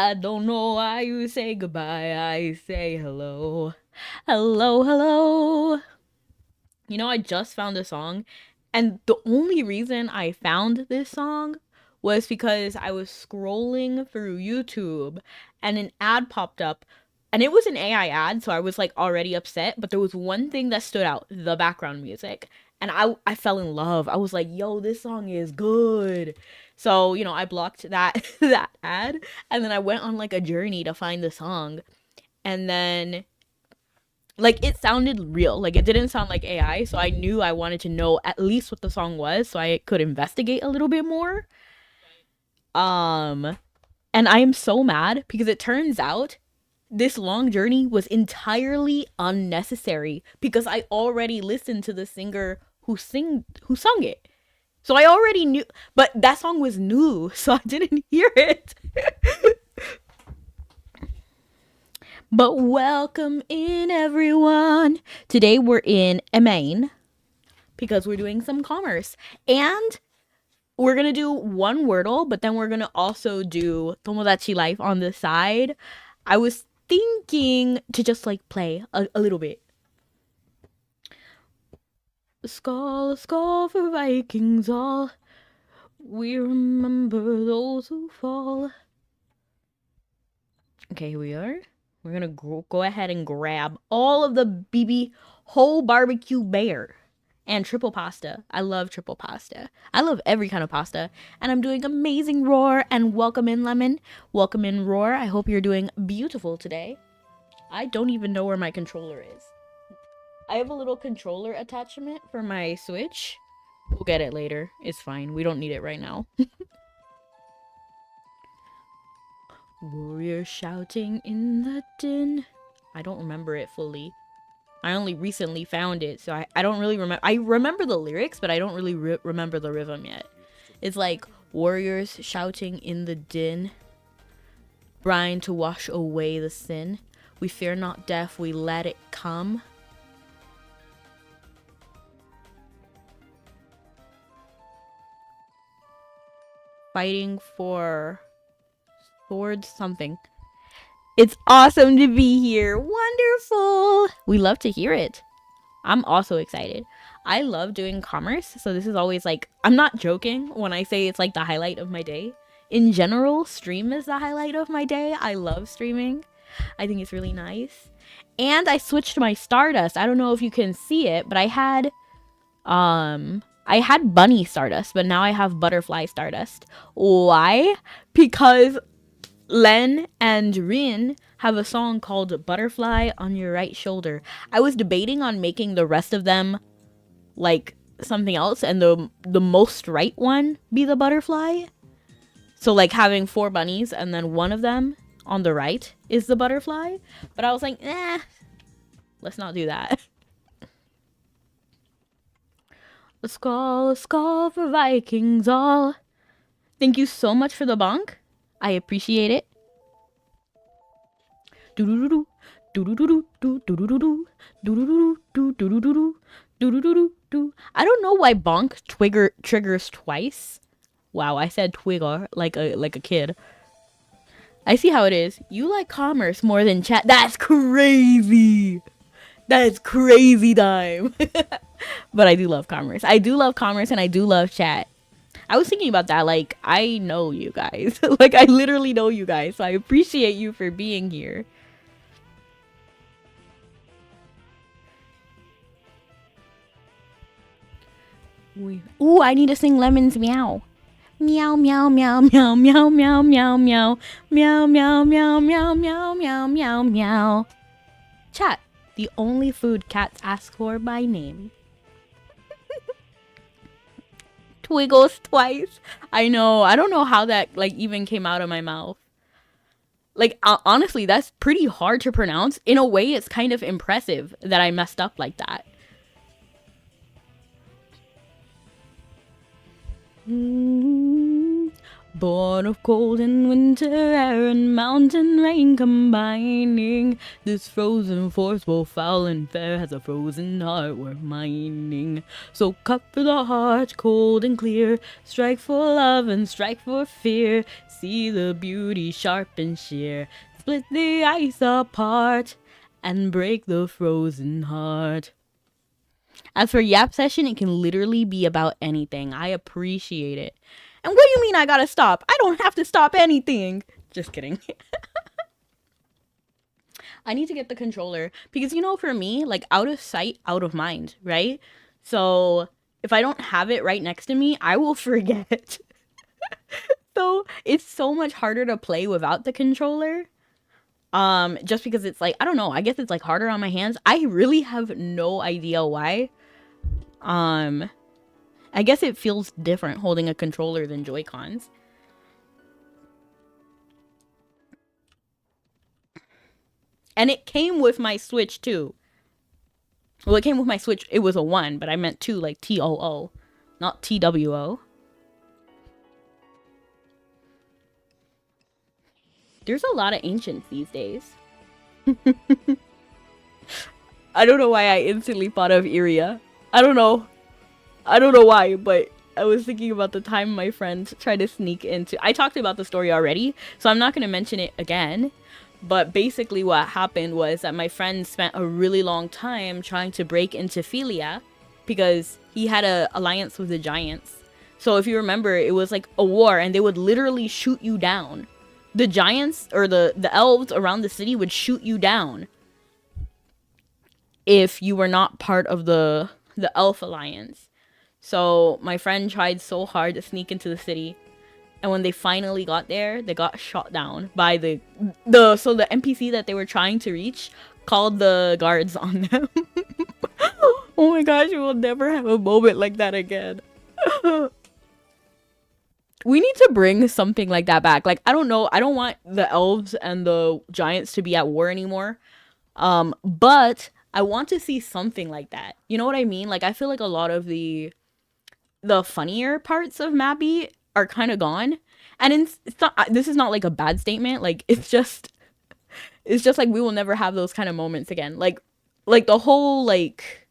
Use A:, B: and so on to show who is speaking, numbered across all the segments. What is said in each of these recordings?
A: I don't know why you say goodbye. I say hello. Hello, hello. You know, I just found a song, and the only reason I found this song was because I was scrolling through YouTube and an ad popped up. And it was an AI ad, so I was like already upset, but there was one thing that stood out, the background music. And I fell in love. I was like, "Yo, this song is good." So, you know, I blocked that that ad, and then I went on like a journey to find the song. And then like it sounded real. Like it didn't sound like AI, so I knew I wanted to know at least what the song was so I could investigate a little bit more. Um and I am so mad because it turns out this long journey was entirely unnecessary because I already listened to the singer who sung it. So I already knew, but that song was new, so I didn't hear it. But welcome in, everyone. Today we're in Maine because we're doing some commerce. And we're going to do one Wordle, but then we're going to also do Tomodachi Life on the side. I was thinking to just like play a little bit. Skull, skull for Vikings all. We remember those who fall. Okay, here we are. We're gonna go ahead and grab all of the BB whole barbecue bear and triple pasta. I love triple pasta. I love every kind of pasta. And I'm doing amazing roar and welcome in lemon. Welcome in roar. I hope you're doing beautiful today. I don't even know where my controller is. I have a little controller attachment for my Switch. We'll get it later. It's fine. We don't need it right now. Warrior shouting in the din. I don't remember it fully. I only recently found it, so I don't really remember. I remember the lyrics, but I don't really remember the rhythm yet. It's like warriors shouting in the din, brine to wash away the sin. We fear not death, we let it come. Fighting for swords something. It's awesome to be here. Wonderful. We love to hear it. I'm also excited. I love doing commerce, so this is always like, I'm not joking when I say it's like the highlight of my day. In general, stream is the highlight of my day. I love streaming. I think it's really nice. And I switched my Stardust. I don't know if you can see it, but I had bunny Stardust, but now I have butterfly Stardust. Why? Because Len and Rin have a song called Butterfly on Your Right Shoulder. I was debating on making the rest of them like something else and the most right one be the butterfly. So like having 4 bunnies and then one of them on the right is the butterfly. But I was like, let's not do that. A skull for Vikings all. Thank you so much for the bonk. I appreciate it. I don't know why bonk triggers twice. Wow, I said twigger like a kid. I see how it is. You like commerce more than chat. That's crazy. That's crazy time. But I do love commerce. I do love commerce and I do love chat. I was thinking about that. Like, I know you guys. Like, I literally know you guys. So I appreciate you for being here. Ooh, I need to sing Lemon's meow. Meow, meow, meow, meow, meow, meow, meow, meow. Meow, meow, meow, meow, meow, meow, meow, meow. Chat. The only food cats ask for by name. Twiggles twice. I know. I don't know how that like even came out of my mouth. Like honestly, that's pretty hard to pronounce. In a way, it's kind of impressive that I messed up like that. Born of cold and winter air and mountain rain combining, this frozen force, both foul and fair, has a frozen heart worth mining. So cut for the heart, cold and clear, strike for love and strike for fear, see the beauty sharp and sheer, split the ice apart and break the frozen heart. As for Yap Session, it can literally be about anything. I appreciate it. And what do you mean I gotta stop? I don't have to stop anything. Just kidding. I need to get the controller because, you know, for me, like, out of sight, out of mind, right? So if I don't have it right next to me, I will forget. So it's so much harder to play without the controller. Just because it's like, I don't know, I guess it's like harder on my hands. I really have no idea why. I guess it feels different holding a controller than Joy-Cons. And it came with my Switch too. Well, it came with my Switch. It was a 1, but I meant 2, like TOO, not TWO. There's a lot of ancients these days. I don't know why I instantly thought of Iria. I don't know why, but I was thinking about the time my friend tried to sneak into... I talked about the story already, so I'm not going to mention it again. But basically what happened was that my friend spent a really long time trying to break into Philia because he had an alliance with the giants. So if you remember, it was like a war and they would literally shoot you down. The giants or the elves around the city would shoot you down if you were not part of the elf alliance. So my friend tried so hard to sneak into the city, and when they finally got there, they got shot down by the NPC that they were trying to reach called the guards on them. Oh my gosh, we will never have a moment like that again. We need to bring something like that back. Like, I don't know, I don't want the elves and the giants to be at war anymore. But I want to see something like that. You know what I mean? Like, I feel like a lot of the funnier parts of Mabi are kind of gone. And it's not, this is not like a bad statement. Like, it's just like we will never have those kind of moments again. Like the whole, like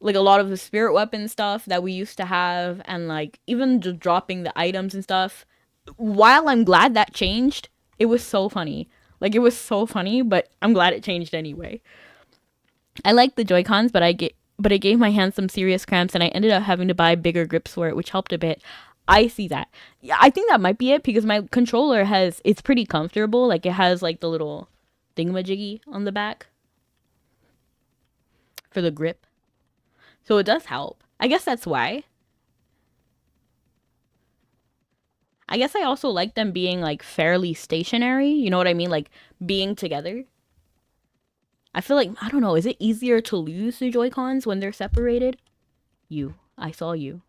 A: a lot of the spirit weapon stuff that we used to have, and like even just dropping the items and stuff. While I'm glad that changed, it was so funny. Like, it was so funny, but I'm glad it changed anyway. I like the Joy-Cons, but it gave my hands some serious cramps, and I ended up having to buy bigger grips for it, which helped a bit. I see that. Yeah, I think that might be it, because my controller it's pretty comfortable. Like, it has like the little thingamajiggy on the back for the grip. So it does help. I guess that's why. I guess I also like them being like fairly stationary. You know what I mean? Like, being together. I feel like, I don't know, is it easier to lose the Joy-Cons when they're separated? I saw you.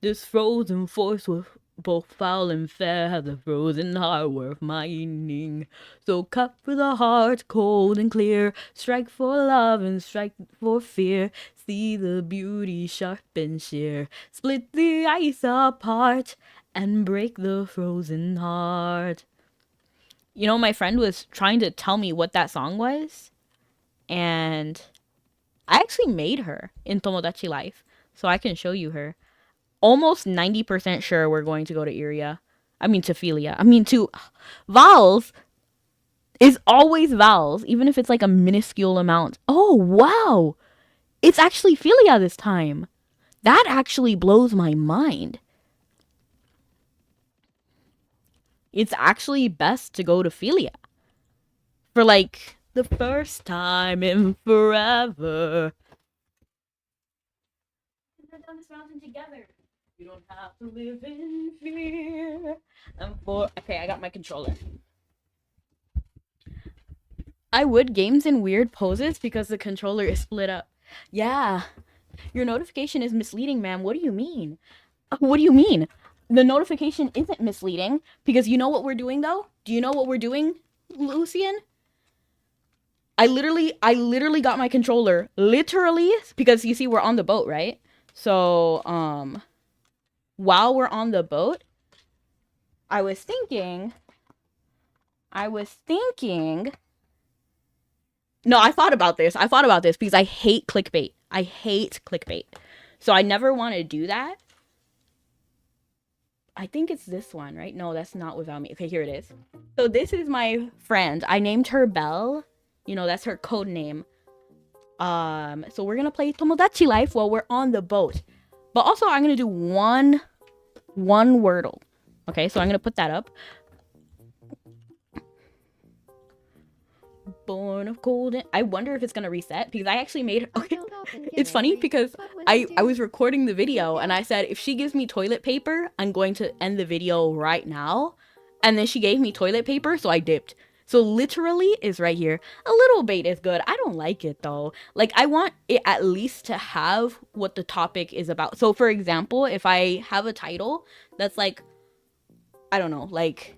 A: This frozen force with both foul and fair has a frozen heart worth mining. So cut for the heart, cold and clear, strike for love and strike for fear, see the beauty sharp and sheer, split the ice apart and break the frozen heart. You know, my friend was trying to tell me what that song was, and I actually made her in Tomodachi Life, so I can show you her. Almost 90% sure we're going to go to Iria. I mean, to Philia. I mean, to Vals is always Vals, even if it's like a minuscule amount. Oh, wow. It's actually Philia this time. That actually blows my mind. It's actually best to go to Philia for like the first time in forever. We've done this mountain together. You don't have to live in fear. Okay, I got my controller. I would games in weird poses because the controller is split up. Yeah. Your notification is misleading, ma'am. What do you mean? What do you mean? The notification isn't misleading because you know what we're doing, though? Do you know what we're doing, Lucian? I literally got my controller. Literally, because you see we're on the boat, right? So, while we're on the boat, I was thinking. No, I thought about this. Because I hate clickbait. So I never want to do that. I think it's this one, right? No, that's not Without Me. Okay, here it is. So this is my friend. I named her Belle. You know, that's her code name. So we're gonna play Tomodachi Life while we're on the boat. But also I'm gonna do one Wordle. Okay, so I'm gonna put that up. Born of cold and I wonder if it's gonna reset because I actually made okay. It's funny because I was recording the video and I said if she gives me toilet paper, I'm going to end the video right now. And then she gave me toilet paper, so I dipped. So literally is right here. A little bait is good. I don't like it though. Like I want it at least to have what the topic is about. So for example, if I have a title that's like, I don't know, like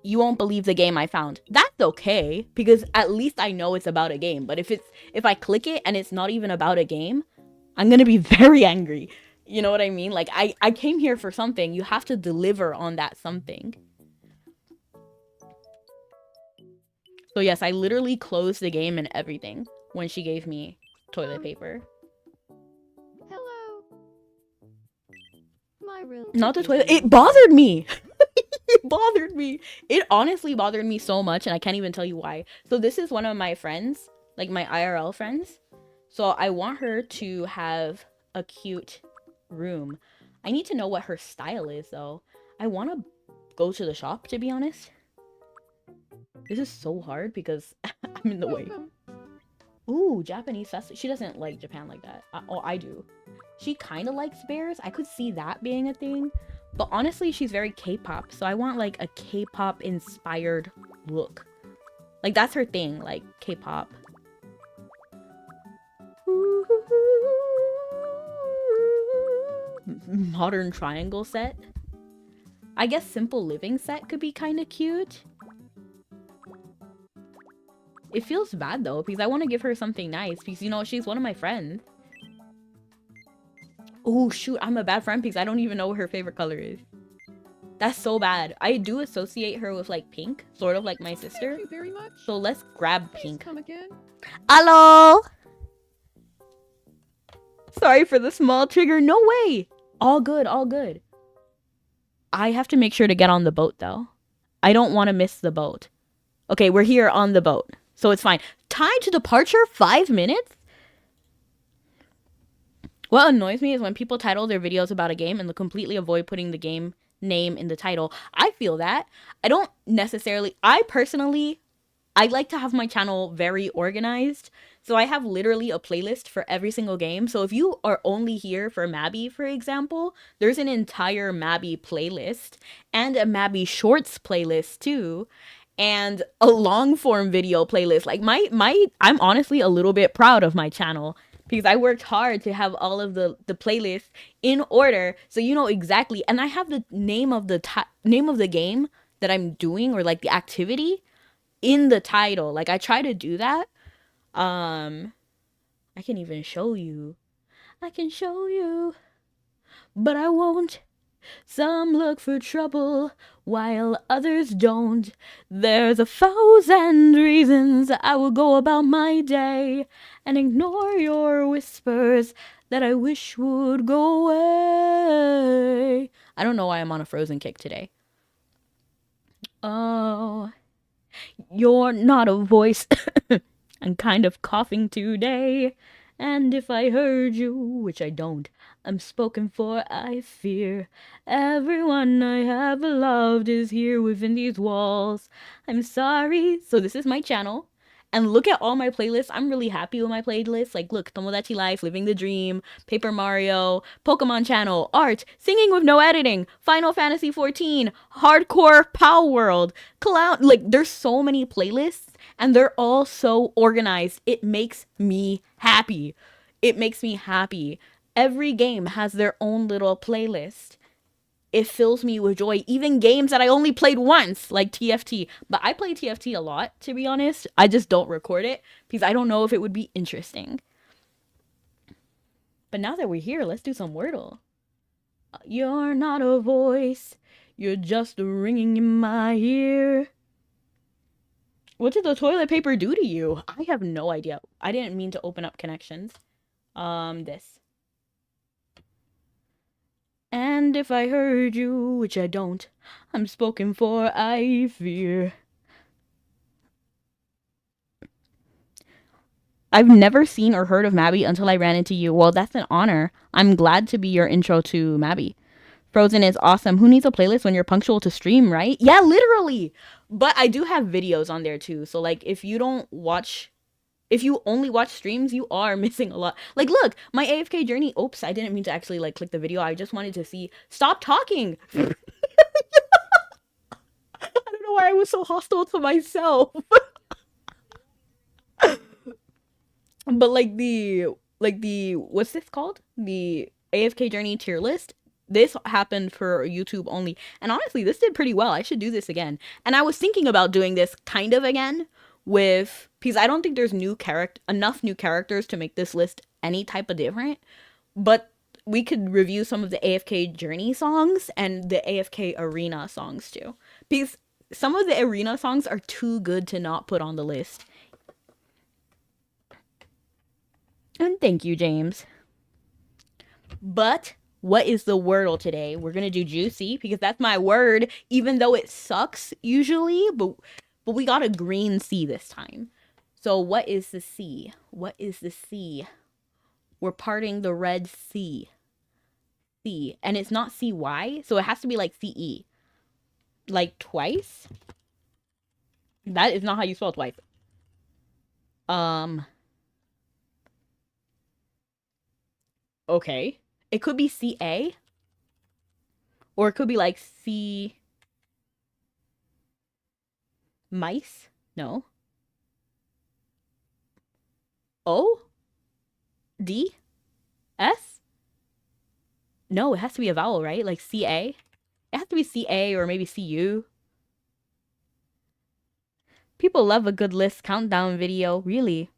A: you won't believe the game I found. That's okay because at least I know it's about a game. But if I click it and it's not even about a game, I'm gonna be very angry. You know what I mean? Like I came here for something. You have to deliver on that something. So yes, I literally closed the game and everything when she gave me toilet paper.
B: Hello. My room.
A: Not the toilet. It bothered me. It bothered me. It honestly bothered me so much and I can't even tell you why. So this is one of my friends, like my IRL friends. So I want her to have a cute room. I need to know what her style is though. I want to go to the shop to be honest. This is so hard because I'm in the way. Ooh, Japanese festival. She doesn't like Japan like that. Oh, I do. She kind of likes bears. I could see that being a thing. But honestly, she's very K-pop. So I want like a K-pop inspired look. Like that's her thing, like K-pop. Modern triangle set. I guess simple living set could be kind of cute. It feels bad though because I want to give her something nice because you know she's one of my friends. Oh shoot, I'm a bad friend because I don't even know what her favorite color is. That's so bad. I do associate her with like pink, sort of like my sister.
B: Thank you very much.
A: So let's grab
B: Please
A: pink.
B: come again.
A: Hello. Sorry for the small trigger. No way. All good, all good. I have to make sure to get on the boat though. I don't want to miss the boat. Okay, we're here on the boat. So it's fine. Time to departure, 5 minutes? What annoys me is when people title their videos about a game and they completely avoid putting the game name in the title. I feel that. I don't necessarily, I like to have my channel very organized. So I have literally a playlist for every single game. So if you are only here for Mabi, for example, there's an entire Mabi playlist and a Mabi Shorts playlist too. And a long form video playlist. Like I'm honestly a little bit proud of my channel because I worked hard to have all of the playlists in order so you know exactly. And I have the name of the game that I'm doing or like the activity in the title. Like I try to do that. I can even show you. I can show you, but I won't. Some look for trouble while others don't. There's 1,000 reasons I will go about my day and ignore your whispers that I wish would go away. I don't know why I'm on a Frozen kick today. Oh, you're not a voice. I'm kind of coughing today. And if I heard you, which I don't, I'm spoken for, I fear. Everyone I have loved is here within these walls. I'm sorry. So this is my channel. And look at all my playlists. I'm really happy with my playlists. Like, look, Tomodachi Life, Living the Dream, Paper Mario, Pokemon Channel, Art, Singing with No Editing, Final Fantasy 14, Hardcore Pow World, Clown. Like, there's so many playlists, and they're all so organized. It makes me happy. It makes me happy. Every game has their own little playlist. It fills me with joy. Even games that I only played once, like TFT. But I play TFT a lot, to be honest. I just don't record it because I don't know if it would be interesting. But now that we're here, let's do some Wordle. You're not a voice, you're just a ringing in my ear. What did the toilet paper do to you? I have no idea. I didn't mean to open up connections. This. And if I heard you, which I don't, I'm spoken for, I fear. I've never seen or heard of Mabi until I ran into you. Well, that's an honor. I'm glad to be your intro to Mabi. Frozen is awesome. Who needs a playlist when you're punctual to stream, right? Yeah, literally. But I do have videos on there too. So like if you only watch streams, you are missing a lot. Like look, my AFK journey. Oops, I didn't mean to actually like click the video. I just wanted to see. Stop talking. I don't know why I was so hostile to myself. But like the what's this called? The AFK journey tier list. This happened for YouTube only. And honestly, this did pretty well. I should do this again. And I was thinking about doing this kind of again with because I don't think there's enough new characters to make this list any type of different. But we could review some of the AFK journey songs and the AFK arena songs too. Because some of the arena songs are too good to not put on the list. And thank you, James. But what is the wordle today? We're gonna do juicy because that's my word, even though it sucks usually, but we got a green C this time. So what is the C? What is the C? We're parting the Red Sea. C. And it's not CY, so it has to be like CE. Like twice? That is not how you spell twice. Okay. It could be CA. Or it could be like C... Mice? No. O? D? S? No, it has to be a vowel, right? Like CA? It has to be CA or maybe CU. People love a good list countdown video. Really?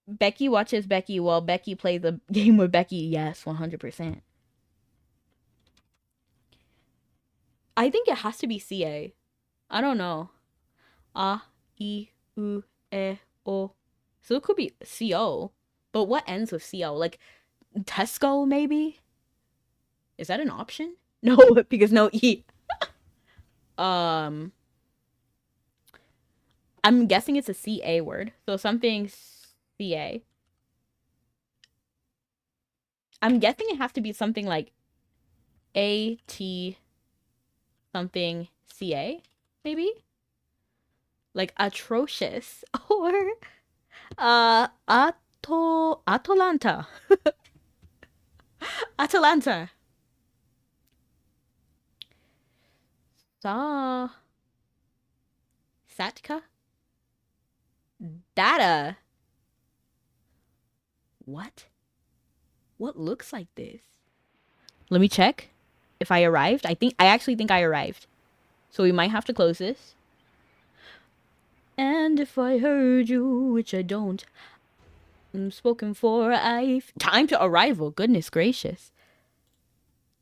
A: Becky watches Becky while Becky plays a game with Becky. Yes, 100%. I think it has to be CA. I don't know. A, I, U, E, O. So it could be CO. But what ends with CO? Like Tesco, maybe? Is that an option? No, because no E. I'm guessing it's a CA word. So something CA. I'm guessing it has to be something like AT something CA, maybe? Like atrocious. Or Atalanta. Atalanta. Satka? Data. What? What looks like this? Let me check if I arrived. I actually think I arrived. So we might have to close this. And if I heard you, which I don't, I'm spoken for, time to arrival. Goodness gracious.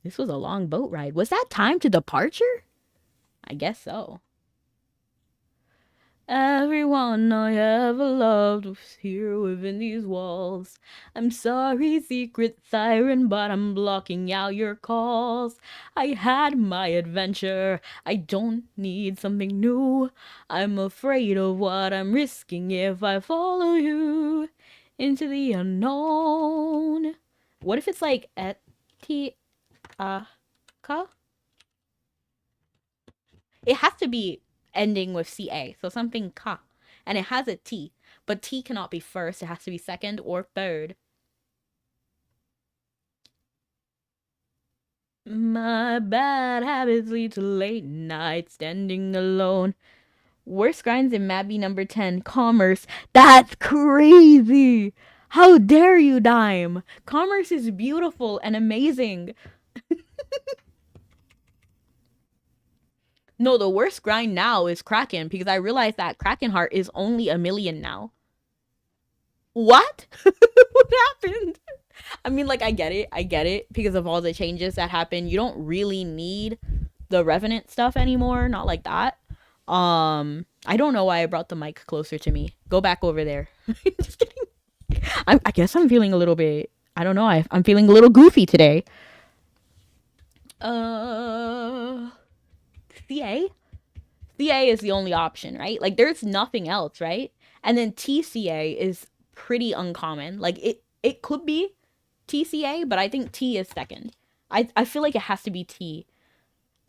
A: This was a long boat ride. Was that time to departure? I guess so. Everyone I ever loved was here within these walls. I'm sorry, secret siren, but I'm blocking out your calls. I had my adventure. I don't need something new. I'm afraid of what I'm risking if I follow you into the unknown. What if it's like Eti Ka? It has to be ending with CA, so something ka. And it has a T, but T cannot be first, it has to be second or third. My bad habits lead to late nights standing alone. Worst grinds in Mabi number 10, Commerce. That's crazy! How dare you, Dime? Commerce is beautiful and amazing. No, the worst grind now is Kraken because I realized that Kraken Heart is only 1 million now. What? What happened? I mean, like, I get it because of all the changes that happen. You don't really need the Revenant stuff anymore, not like that. I don't know why I brought the mic closer to me. Go back over there. Just kidding. I guess I'm feeling a little bit. I don't know. I'm feeling a little goofy today. Uh, CA. CA is the only option, right? Like, there's nothing else, right? And then TCA is pretty uncommon. Like, it could be TCA, but I think T is second. I feel like it has to be T.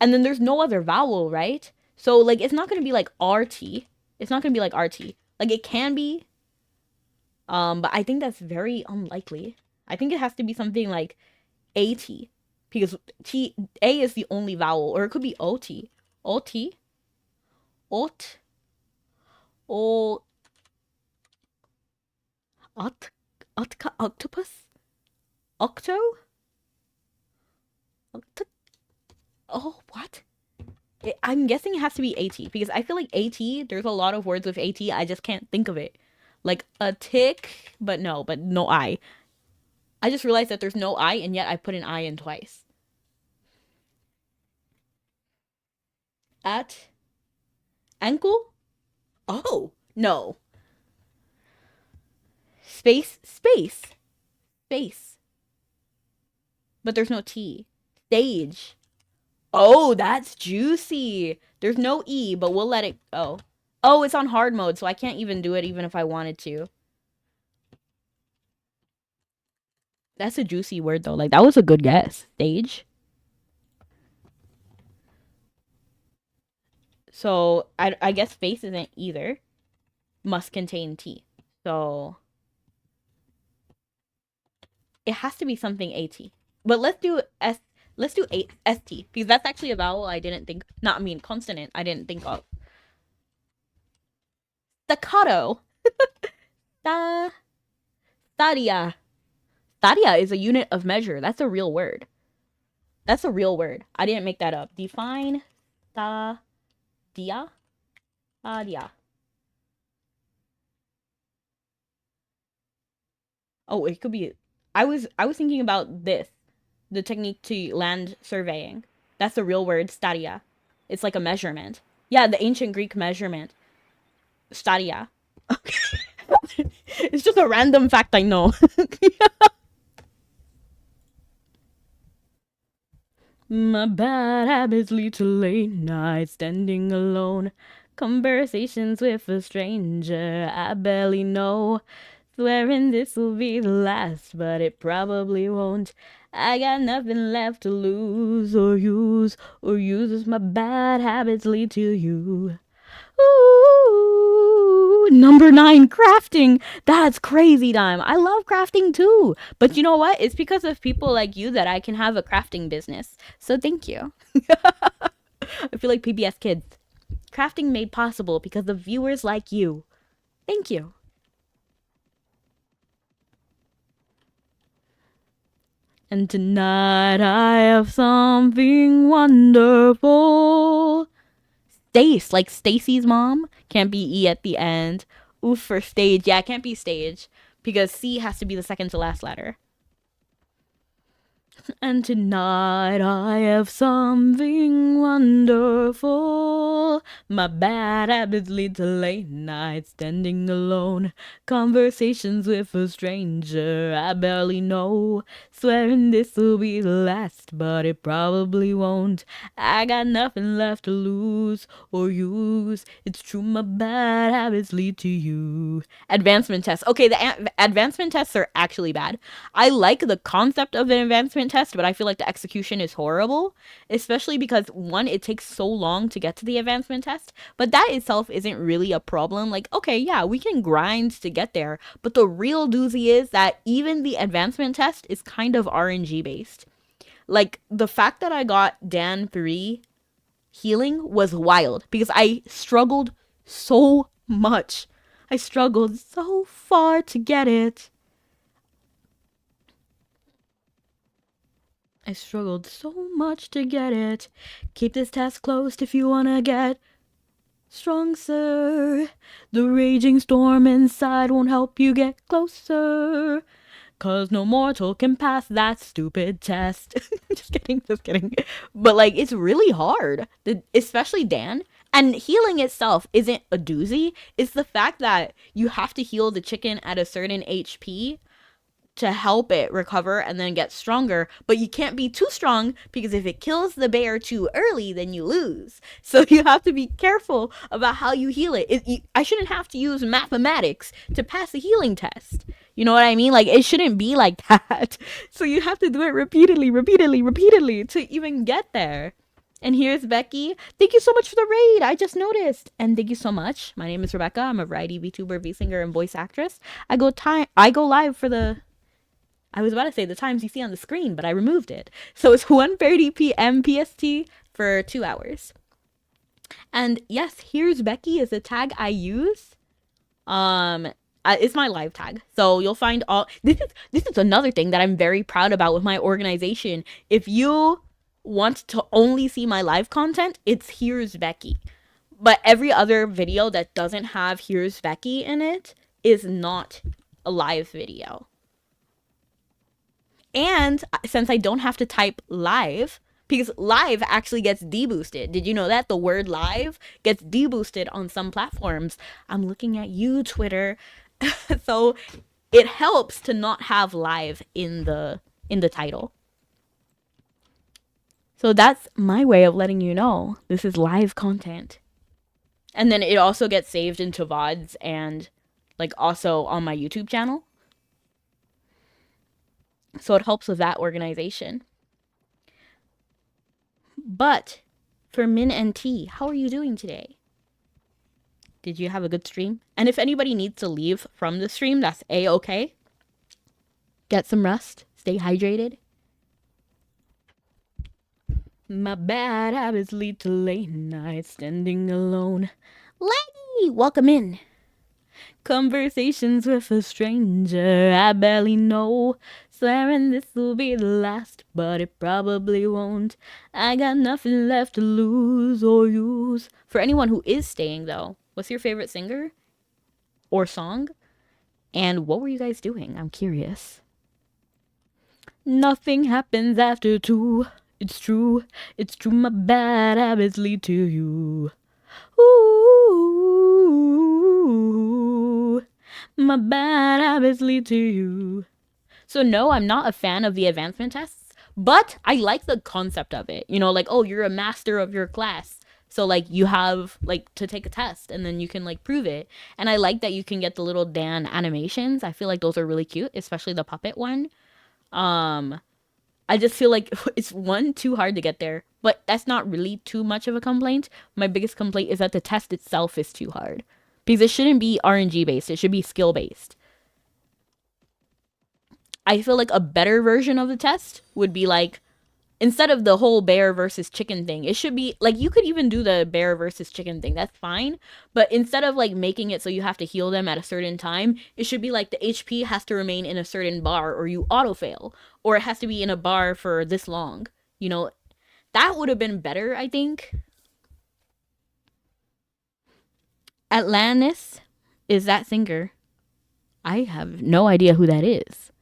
A: And then there's no other vowel, right? So, like, it's not going to be like RT. It's not going to be like RT. Like, it can be, but I think that's very unlikely. I think it has to be something like AT, because A is the only vowel, or it could be OT. OT? Ot? O... Octopus? Octo? Oh, what? I'm guessing it has to be AT, because I feel like AT, there's a lot of words with AT, I just can't think of it. Like a tick, but no I. I just realized that there's no I, and yet I put an I in twice. At ankle? Oh, no. Space. But there's no T. Stage. Oh, that's juicy. There's no E, but we'll let it go. Oh, it's on hard mode, so I can't even do it even if I wanted to. That's a juicy word, though. Like, that was a good guess. Stage. So, I guess face isn't either. Must contain T. So, it has to be something AT. But let's do ST, because that's actually a vowel I didn't think, consonant I didn't think of. Staccato. Stadia. Stadia is a unit of measure. That's a real word. I didn't make that up. Define stadia. Stadia. Oh, it could be. I was thinking about this, the technique to land surveying. That's a real word, stadia. It's like a measurement. Yeah, the ancient Greek measurement. Stadia. Okay. It's just a random fact I know. My bad habits lead to late nights standing alone. Conversations with a stranger I barely know. Swearing this will be the last, but it probably won't. I got nothing left to lose or use as my bad habits lead to you. Ooh, number 9, crafting. That's crazy time. I love crafting too. But you know what? It's because of people like you that I can have a crafting business. So thank you. I feel like PBS Kids. Crafting made possible because of viewers like you. Thank you. And tonight I have something wonderful. Stace, like Stacy's mom. Can't be E at the end. Oof for stage. Yeah, it can't be stage, because C has to be the second to last letter. And tonight I have something wonderful. My bad habits lead to late nights standing alone. Conversations with a stranger I barely know. Swearing this will be the last, but it probably won't. I got nothing left to lose or use. It's true, my bad habits lead to you. Advancement tests. Okay, the advancement tests are actually bad. I like the concept of an advancement test, but I feel like the execution is horrible, especially because, one, it takes so long to get to the advancement test, but that itself isn't really a problem. Like, okay, yeah, we can grind to get there, but the real doozy is that even the advancement test is kind of RNG based. Like, the fact that I got Dan 3 healing was wild, because I struggled so much. I struggled so far to get it. I struggled so much to get it. Keep this task closed if you wanna get strong, sir. The raging storm inside won't help you get closer. 'cause no mortal can pass that stupid test. Just kidding, just kidding. But like, it's really hard, especially Dan. And healing itself isn't a doozy. It's the fact that you have to heal the chicken at a certain HP to help it recover and then get stronger, but you can't be too strong because if it kills the bear too early, then you lose. So you have to be careful about how you heal it. I shouldn't have to use mathematics to pass a healing test. You know what I mean? Like, it shouldn't be like that. So you have to do it repeatedly to even get there. And here's Becky. Thank you so much for the raid. I just noticed. And thank you so much. My name is Rebecca. I'm a variety VTuber, V-singer, and voice actress. I go live for the... I was about to say the times you see on the screen, but I removed it. So it's 1:30 p.m. PST for 2 hours. And yes, here's Becky is the tag I use. It's my live tag. So you'll find all... This is another thing that I'm very proud about with my organization. If you want to only see my live content, it's Here's Becky. But every other video that doesn't have Here's Becky in it is not a live video. And since I don't have to type live, because live actually gets deboosted. Did you know that? The word live gets deboosted on some platforms. I'm looking at you, Twitter. So it helps to not have live in the title. So that's my way of letting you know this is live content. And then it also gets saved into VODs and like also on my YouTube channel. So it helps with that organization. But for Min and T, how are you doing today? Did you have a good stream? And if anybody needs to leave from the stream, that's A-okay. Get some rest. Stay hydrated. My bad habits lead to late nights standing alone. Lady, welcome in. Conversations with a stranger I barely know. Swearing this will be the last, but it probably won't. I got nothing left to lose or use. For anyone who is staying, though, what's your favorite singer or song? And what were you guys doing? I'm curious. Nothing happens after 2. It's true, my bad habits lead to you. Ooh, my bad habits lead to you. So no, I'm not a fan of the advancement tests, but I like the concept of it. You know, like, oh, you're a master of your class. So like you have like to take a test and then you can like prove it. And I like that you can get the little Dan animations. I feel like those are really cute, especially the puppet one. I just feel like it's too hard to get there, but that's not really too much of a complaint. My biggest complaint is that the test itself is too hard because it shouldn't be RNG based. It should be skill based. I feel like a better version of the test would be like, instead of the whole bear versus chicken thing, it should be like, you could even do the bear versus chicken thing. That's fine. But instead of like making it so you have to heal them at a certain time, it should be like the HP has to remain in a certain bar or you auto fail, or it has to be in a bar for this long. You know, that would have been better, I think. Atlantis is that singer. I have no idea who that is.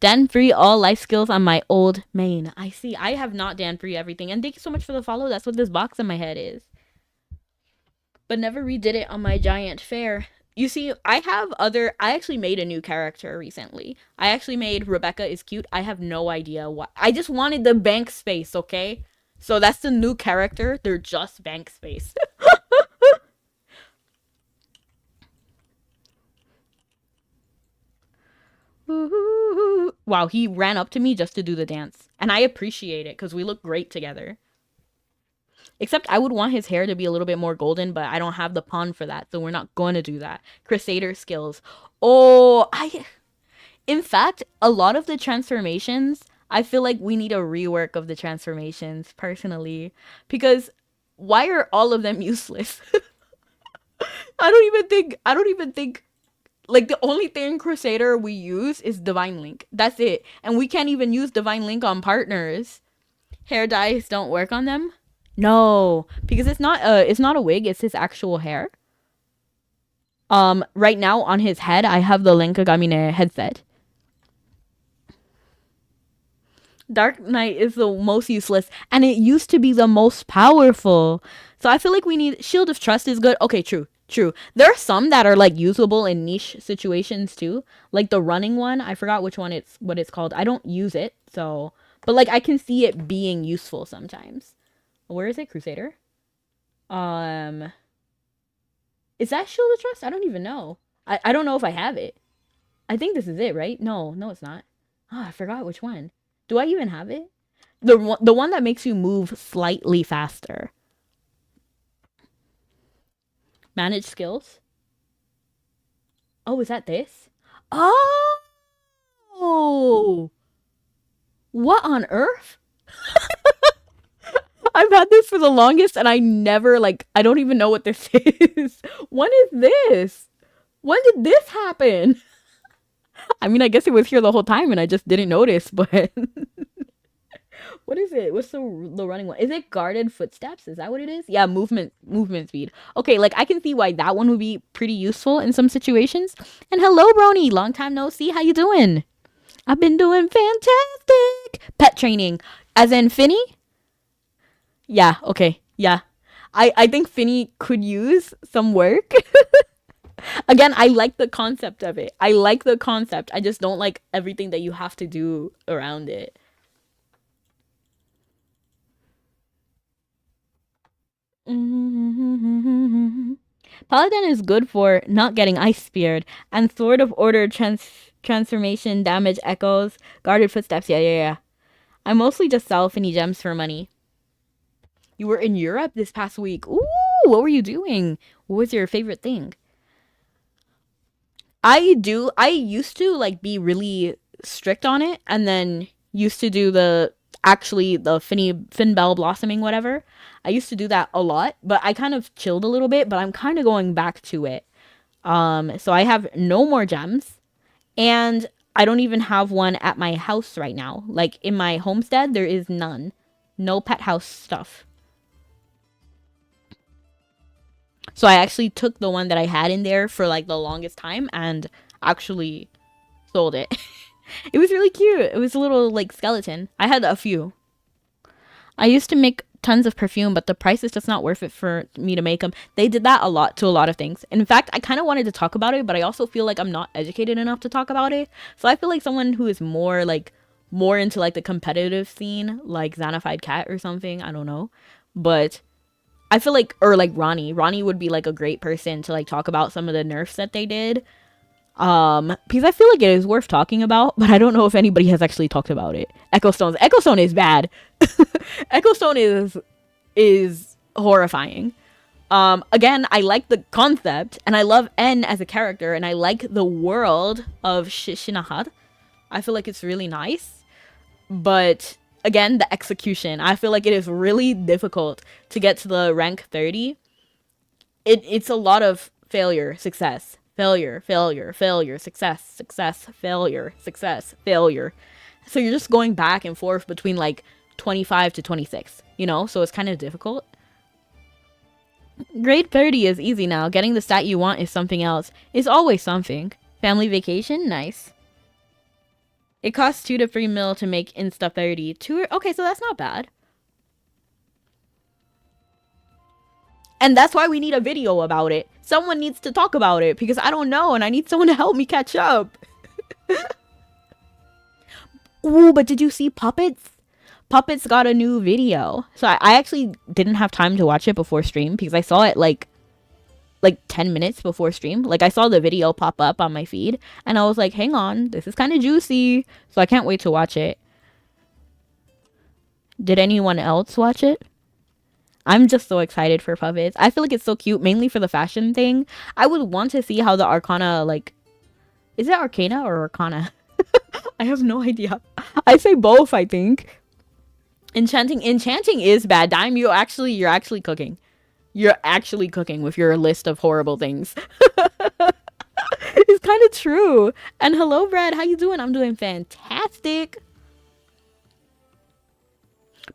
A: Dan free all life skills on my old main. I see. I have not Dan free everything. And thank you so much for the follow. That's what this box in my head is. But never redid it on my giant fair. You see, I actually made a new character recently. I actually made Rebecca is cute. I have no idea why. I just wanted the bank space, okay? So that's the new character. They're just bank space. Wow, he ran up to me just to do the dance. And I appreciate it because we look great together. Except I would want his hair to be a little bit more golden, but I don't have the pawn for that, so we're not going to do that. Crusader skills. Oh, in fact, a lot of the transformations, I feel like we need a rework of the transformations, personally. Because why are all of them useless? I don't even think like the only thing Crusader we use is Divine Link. That's it. And we can't even use Divine Link on partners. Hair dyes don't work on them? No, because it's not a wig, it's his actual hair. Right now on his head I have the Lenkagamine headset. Dark Knight is the most useless, and it used to be the most powerful. So I feel like we need Shield of Trust is good. Okay, true, true. There are some that are like usable in niche situations too, like the running one. I forgot which one it's what it's called. I don't use it, so but like I can see it being useful sometimes. Where is it, Crusader? Um, is that Shield of Trust? I don't even know. I don't know if I have it. I think this is it, right? No, no, it's not. Ah, I forgot which one. Do I even have it? The one that makes you move slightly faster. Manage skills. Oh, is that this? Oh, what on earth? I've had this for the longest, and I never like. I don't even know what this is. When is this? When did this happen? I mean, I guess it was here the whole time, and I just didn't notice. But what is it? What's the running one? Is it guarded footsteps? Is that what it is? Yeah, movement speed. Okay, like I can see why that one would be pretty useful in some situations. And hello, Brony. Long time no see. How you doing? I've been doing fantastic. Pet training. As in Finny? Yeah, okay. Yeah. I think Finny could use some work. Again, I like the concept of it. I like the concept. I just don't like everything that you have to do around it. Paladin is good for not getting ice speared, and Sword of Order transformation damage echoes, guarded footsteps. Yeah, yeah, yeah. I mostly just sell Finny gems for money. You were in Europe this past week. Ooh, what were you doing? What was your favorite thing? I used to like be really strict on it, and then used to do the fin bell blossoming whatever. I used to do that a lot, but I kind of chilled a little bit, but I'm kind of going back to it. So I have no more gems, and I don't even have one at my house right now. Like in my homestead, there is none. No pet house stuff. So I actually took the one that I had in there for like the longest time and actually sold it. It was really cute. It was a little like skeleton. I had a few. I used to make tons of perfume, but the price is just not worth it for me to make them. They did that a lot to a lot of things. In fact, I kind of wanted to talk about it, but I also feel like I'm not educated enough to talk about it. So I feel like someone who is more into like the competitive scene, like Xanafied Cat or something, I don't know. But I feel like, or like Ronnie. Ronnie would be like a great person to like talk about some of the nerfs that they did. Because I feel like it is worth talking about, but I don't know if anybody has actually talked about it. Echo Stones. Echo Stone is bad. Echo Stone is horrifying. Again, I like the concept, and I love N as a character, and I like the world of Shinahad. I feel like it's really nice, but again, the execution. I feel like it is really difficult to get to the rank 30. It's a lot of failure, success, failure, failure, failure, success, success, failure, success, failure. So you're just going back and forth between like 25 to 26, you know? So it's kind of difficult. Grade 30 is easy now. Getting the stat you want is something else. It's always something. Family vacation? Nice. It costs 2 to 3 mil to make Insta 30. Okay, so that's not bad. And that's why we need a video about it. Someone needs to talk about it because I don't know and I need someone to help me catch up. Ooh, but did you see Puppets? Puppets got a new video. So I actually didn't have time to watch it before stream because I saw it like 10 minutes before stream. Like I saw the video pop up on my feed and I was like, hang on, this is kind of juicy. So I can't wait to watch it. Did anyone else watch it? I'm just so excited for Puppets. I feel like it's so cute, mainly for the fashion thing. I would want to see how the Arcana, like... Is it Arcana or Arcana? I have no idea. I say both, I think. Enchanting is bad. Dime, you're actually cooking. You're actually cooking with your list of horrible things. It's kind of true. And hello, Brad. How you doing? I'm doing fantastic.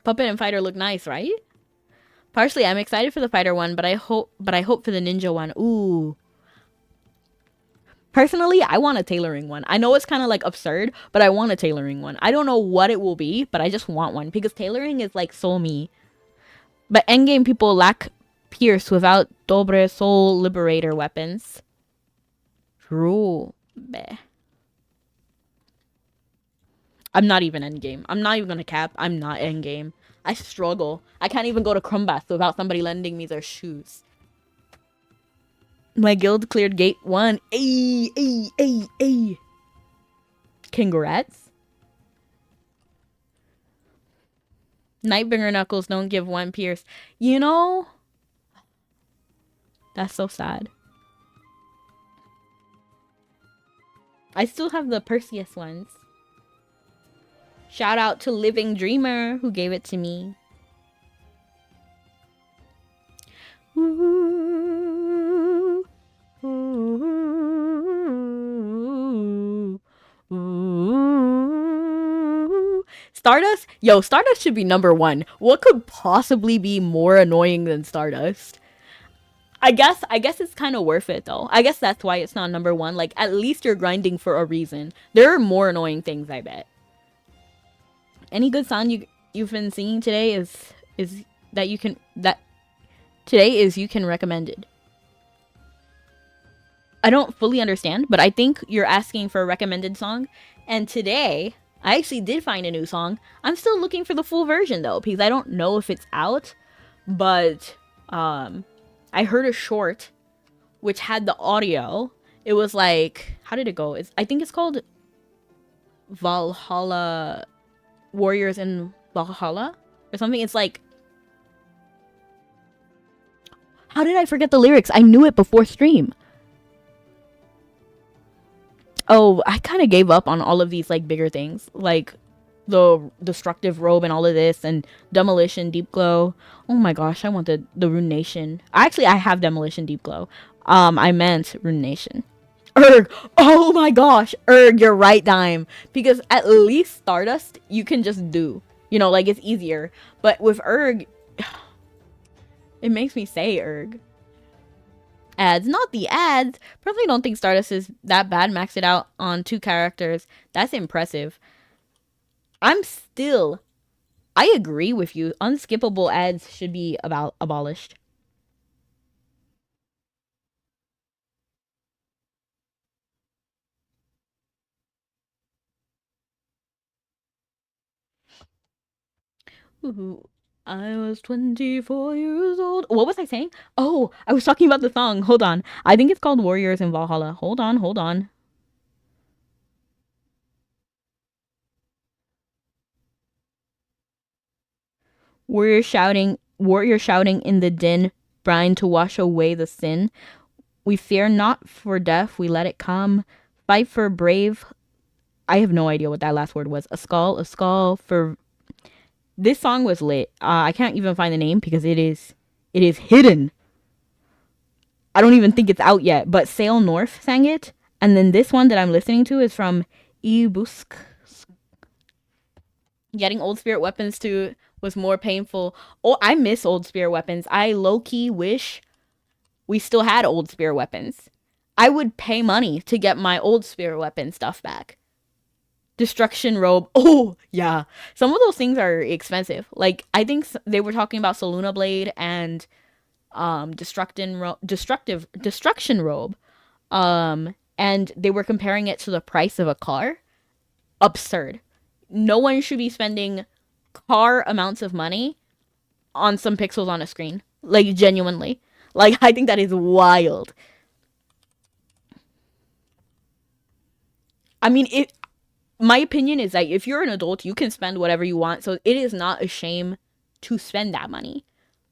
A: Puppet and Fighter look nice, right? Partially, I'm excited for the Fighter one, but I hope for the Ninja one. Ooh. Personally, I want a tailoring one. I know it's kind of like absurd, but I want a tailoring one. I don't know what it will be, but I just want one because tailoring is like so me. But endgame people lack Pierce without Dobre Soul Liberator weapons. True. Bleh. I'm not even endgame. I'm not even gonna cap. I'm not endgame. I struggle. I can't even go to Crumbath without somebody lending me their shoes. My guild cleared gate 1. Ay, ay, ay, ay. Congrats. Nightbringer Knuckles don't give one Pierce. You know, that's so sad. I still have the Perseus ones. Shout out to Living Dreamer who gave it to me. Ooh, ooh, ooh. Stardust? Yo, Stardust should be number 1. What could possibly be more annoying than Stardust? I guess it's kind of worth it though. I guess that's why it's not number 1. Like at least you're grinding for a reason. There are more annoying things, I bet. Any good song you've been singing today is that you can recommended. I don't fully understand, but I think you're asking for a recommended song. And today, I actually did find a new song. I'm still looking for the full version though, because I don't know if it's out. But I heard a short which had the audio. It was like, how did it go? I think it's called Valhalla Warriors in Valhalla or something. It's like, how did I forget the lyrics? I knew it before stream. Oh, I kind of gave up on all of these like bigger things, like the destructive robe and all of this, and demolition, deep glow. Oh my gosh, I want the Ruination. Actually, I have demolition, deep glow. I meant Ruination. Erg. Oh my gosh, Erg, you're right, Dime. Because at least Stardust, you can just do. You know, like it's easier. But with Erg, it makes me say Erg. Ads, not the ads. Personally, don't think Stardust is that bad. Maxed it out on 2 characters. That's impressive. I agree with you. Unskippable ads should be abolished. Ooh, I was 24 years old. What was I saying? Oh, I was talking about the song. Hold on. I think it's called Warriors in Valhalla. Hold on. Warrior shouting in the din, brine to wash away the sin. We fear not for death, we let it come. Fight for brave. I have no idea what that last word was. A skull for. This song was lit. I can't even find the name because it is hidden. I don't even think it's out yet. But Sail North sang it, and then this one that I'm listening to is from Ibusk. Getting old spirit weapons too was more painful. Oh, I miss old spirit weapons. I low-key wish we still had old spirit weapons. I would pay money to get my old spirit weapon stuff back. Destruction robe. Oh, yeah. Some of those things are expensive. Like, I think they were talking about Soluna Blade and destruction robe. And they were comparing it to the price of a car. Absurd. No one should be spending car amounts of money on some pixels on a screen. Like, genuinely. Like, I think that is wild. I mean, my opinion is that if you're an adult, you can spend whatever you want. So it is not a shame to spend that money.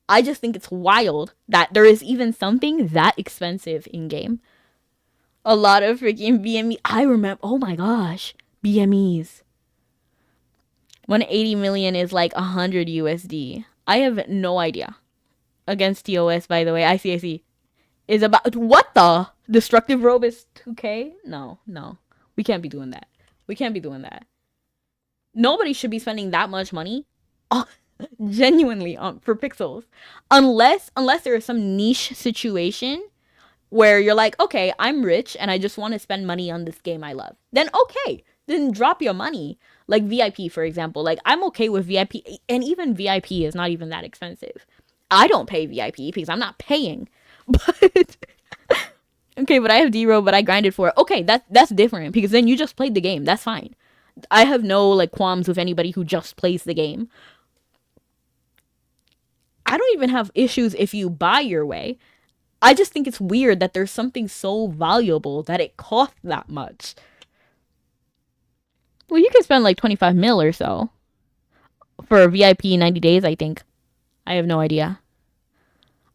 A: I just think it's wild that there is even something that expensive in game. A lot of freaking BME. I remember. Oh my gosh. BMEs. 180 million is like 100 USD. I have no idea. Against TOS, by the way. I see. Is about. What the? Destructive robe is 2K? No. We can't be doing that. Nobody should be spending that much money. Genuinely for pixels. Unless there is some niche situation where you're like, okay, I'm rich and I just want to spend money on this game I love. Then okay, then drop your money. Like VIP, for example. Like I'm okay with VIP, and even VIP is not even that expensive. I don't pay VIP because I'm not paying. But okay, but I have D-Row, but I grinded for it. Okay, that's different because then you just played the game. That's fine. I have no like qualms with anybody who just plays the game. I don't even have issues if you buy your way. I just think it's weird that there's something so valuable that it costs that much. Well, you can spend like 25 mil or so for a VIP 90 days, I think. I have no idea.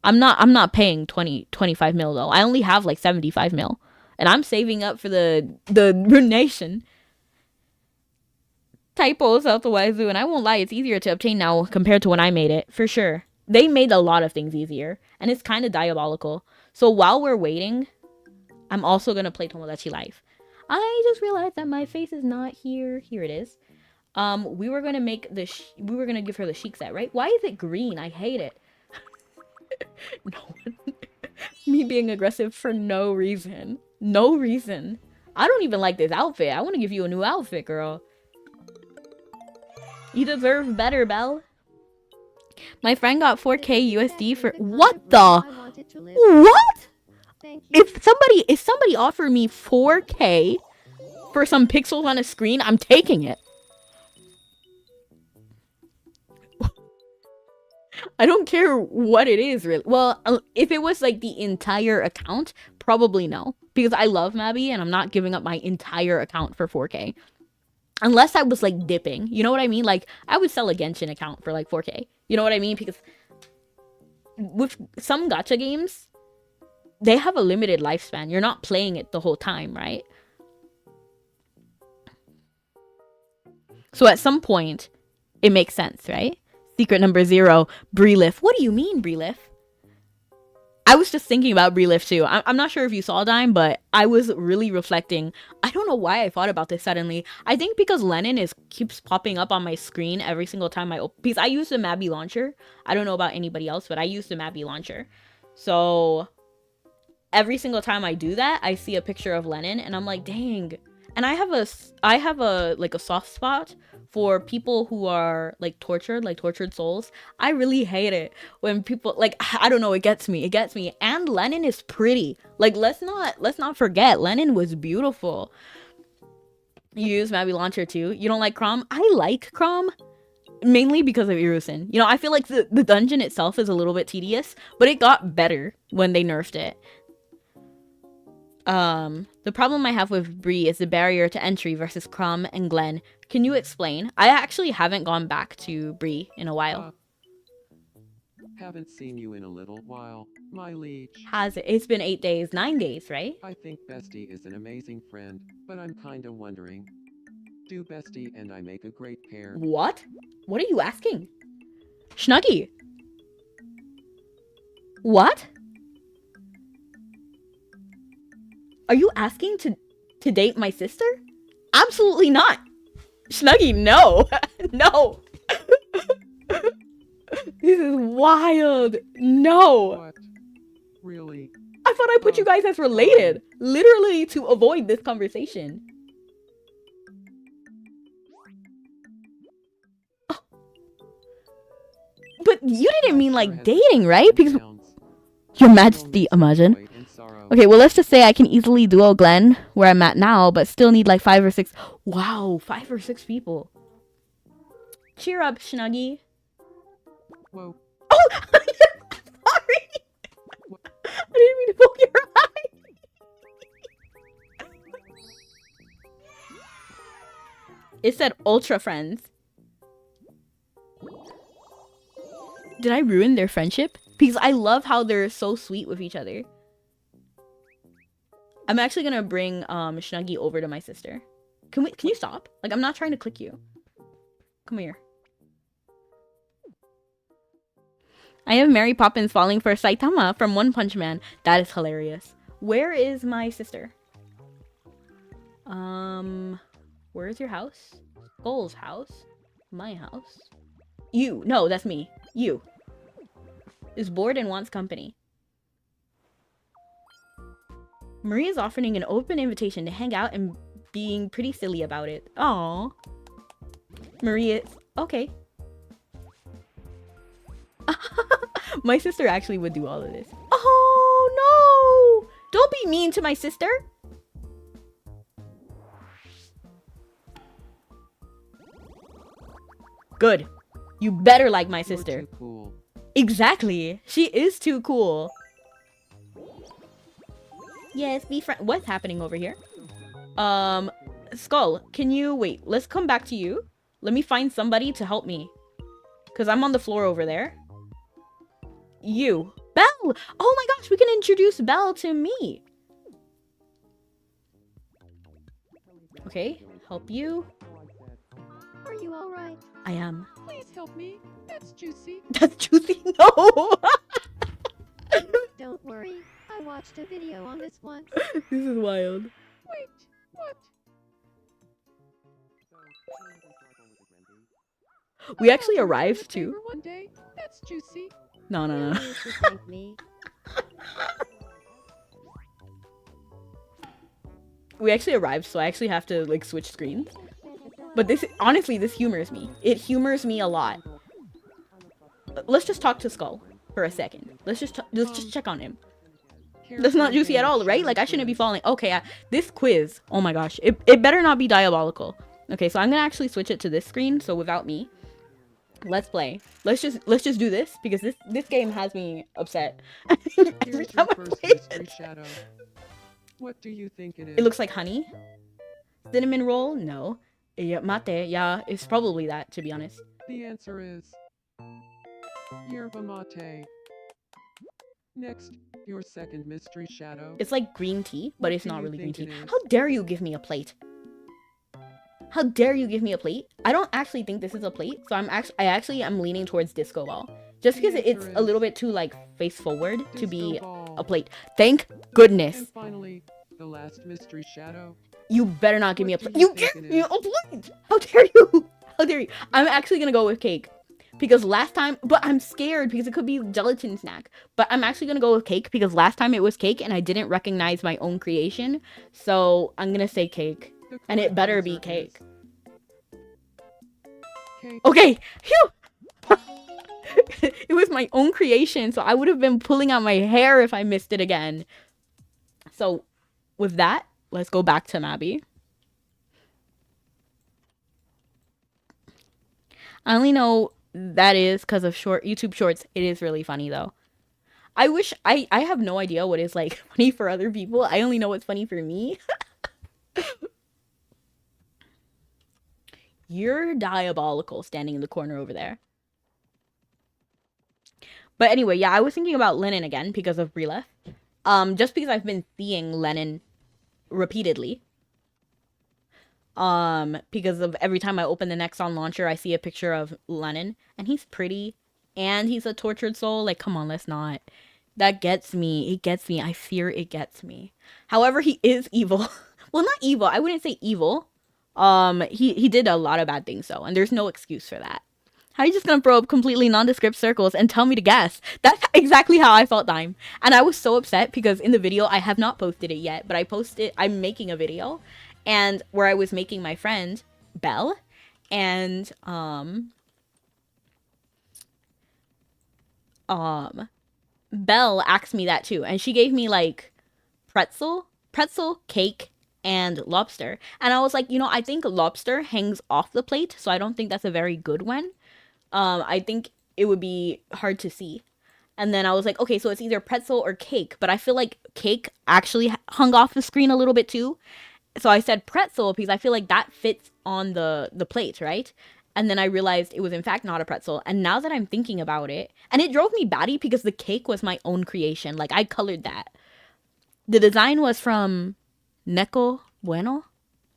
A: I'm not paying 25 mil though. I only have like 75 mil. And I'm saving up for the Runation. Typos out the wazoo, and I won't lie, it's easier to obtain now compared to when I made it, for sure. They made a lot of things easier, and it's kind of diabolical. So while we're waiting, I'm also gonna play Tomodachi Life. I just realized that my face is not here. Here it is. We were gonna make we were gonna give her the chic set, right? Why is it green? I hate it. No, me being aggressive for no reason. No reason. I don't even like this outfit. I want to give you a new outfit, girl. You deserve better, Belle. My friend got 4K USD for what the? What? If somebody offered me 4K for some pixels on a screen, I'm taking it. I don't care what it is, really. Well, if it was like the entire account, probably no. Because I love Mabi and I'm not giving up my entire account for 4K. Unless I was like dipping. You know what I mean? Like, I would sell a Genshin account for like 4K. You know what I mean? Because with some gacha games, they have a limited lifespan. You're not playing it the whole time, right? So at some point, it makes sense, right? Secret number 0, Breelif. What do you mean, Breelif? I was just thinking about Breelif too. I'm not sure if you saw Dime, but I was really reflecting. I don't know why I thought about this suddenly. I think because Lennon keeps popping up on my screen every single time I open. Because I use the Mabi launcher. I don't know about anybody else, but I use the Mabi launcher. So every single time I do that, I see a picture of Lennon, and I'm like, dang. And I have a like a soft spot for people who are like tortured souls. I really hate it when people like, I don't know, it gets me. And Lennon is pretty. Like, let's not forget, Lennon was beautiful. You use Mabi launcher too. You don't like Chrom? I like Chrom mainly because of Irusen. You know, I feel like the dungeon itself is a little bit tedious, but it got better when they nerfed it. The problem I have with Bree is the barrier to entry versus Chrom and Glenn. Can you explain? I actually haven't gone back to Bree in a while.
C: Haven't seen you in a little while, my liege.
A: Has it? It's been 8 days, 9 days, right?
C: I think Bestie is an amazing friend, but I'm kinda wondering, do Bestie and I make a great pair?
A: What? What are you asking? Schnuggy. What? Are you asking to date my sister? Absolutely not. Schnuggy, no. No. This is wild. No.
C: What? Really?
A: I thought I put you guys as related. Literally to avoid this conversation. Oh. But you didn't mean like dating, right? Because Your Majesty, imagine. Okay, well, let's just say I can easily duo Glenn where I'm at now, but still need like 5 or 6. Wow, 5 or 6 people. Cheer up, Schnuggy.
C: Whoa.
A: Oh, sorry. I didn't mean to poke your eye. It said Ultra Friends. Did I ruin their friendship? Because I love how they're so sweet with each other. I'm actually gonna bring Schnuggy over to my sister. Can you stop? Like, I'm not trying to click you. Come here. I have Mary Poppins falling for Saitama from One Punch Man. That is hilarious. Where is my sister? Where is your house? Skull's house? My house? You. No, that's me. You. Is bored and wants company. Maria's offering an open invitation to hang out and being pretty silly about it. Aww. Maria, okay. My sister actually would do all of this. Oh no! Don't be mean to my sister. Good. You better like my sister.
C: You're too cool.
A: Exactly. She is too cool. Yes, be friend. What's happening over here? Skull, can you wait? Let's come back to you. Let me find somebody to help me. Because I'm on the floor over there. You. Belle! Oh my gosh, we can introduce Belle to me. Okay, help you.
B: Are you alright?
A: I am.
B: Please help me. That's juicy.
A: That's juicy. No!
B: Don't worry. I watched a video on this once.
A: This is wild.
B: Wait, what?
A: We actually arrived too.
B: One day. That's juicy.
A: No, no, no.
B: You should thank me.
A: We actually arrived, so I actually have to like switch screens. But this, honestly, this humors me. It humors me a lot. Let's just talk to Skull for a second. Let's just check on him. That's not juicy at all, right? Like, I shouldn't be falling. Okay, this quiz. Oh my gosh. It better not be diabolical. Okay, so I'm gonna actually switch it to this screen, so without me. Let's play. Let's just do this, because this game has me upset. Every
C: Here's
A: time
C: your
A: I
C: first
A: play
C: mystery
A: it.
C: shadow. What do you think it is?
A: It looks like honey. Cinnamon roll? No. Yeah, mate. Yeah, it's probably that, to be honest.
C: The answer is yerba mate. Next, your second mystery shadow.
A: It's like green tea, but
C: What
A: it's
C: do
A: not
C: you
A: really green
C: think
A: tea.
C: it is?
A: How dare you give me a plate? How dare you give me a plate? I don't actually think this is a plate, so I actually am leaning towards disco ball. Just because
C: The
A: it's
C: answer
A: a little
C: is
A: bit too like face forward to be
C: Disco ball.
A: a plate. Thank goodness.
C: And finally, the last mystery shadow.
A: You better not give me a
C: What
A: plate.
C: do
A: You
C: you think
A: give
C: it
A: me a
C: is?
A: plate! How dare you? How dare you? I'm actually gonna go with cake. Because last time, but I'm scared because it could be gelatin snack. But I'm actually gonna go with cake because last time it was cake and I didn't recognize my own creation. So I'm gonna say cake.
C: The
A: And it
C: correct
A: better be
C: answer
A: cake.
C: is cake.
A: Okay, phew! It was my own creation, so I would have been pulling out my hair if I missed it again. So, with that, let's go back to Mabi. I only know that is because of YouTube shorts. It is really funny, though. I wish, I have no idea what is, like, funny for other people. I only know what's funny for me. You're diabolical standing in the corner over there. But anyway, yeah, I was thinking about Lennon again because of Relef. Just because I've been seeing Lennon repeatedly. Because of every time I open the Nexon launcher, I see a picture of Lennon. And he's pretty. And he's a tortured soul. Like, come on, let's not. That gets me. It gets me. I fear it gets me. However, he is evil. Well, not evil. I wouldn't say evil. He did a lot of bad things, though. And there's no excuse for that. How are you just gonna throw up completely nondescript circles and tell me to guess? That's exactly how I felt time. And I was so upset because in the video, I have not posted it yet, but I'm making a video. And where I was making my friend, Belle, and, Belle asked me that too. And she gave me, like, pretzel, cake, and lobster. And I was like, you know, I think lobster hangs off the plate, so I don't think that's a very good one. I think it would be hard to see. And then I was like, okay, so it's either pretzel or cake. But I feel like cake actually hung off the screen a little bit too. So I said pretzel because I feel like that fits on the plate, right? And then I realized it was in fact not a pretzel. And now that I'm thinking about it, and it drove me batty because the cake was my own creation. Like, I colored that. The design was from Neko Bueno?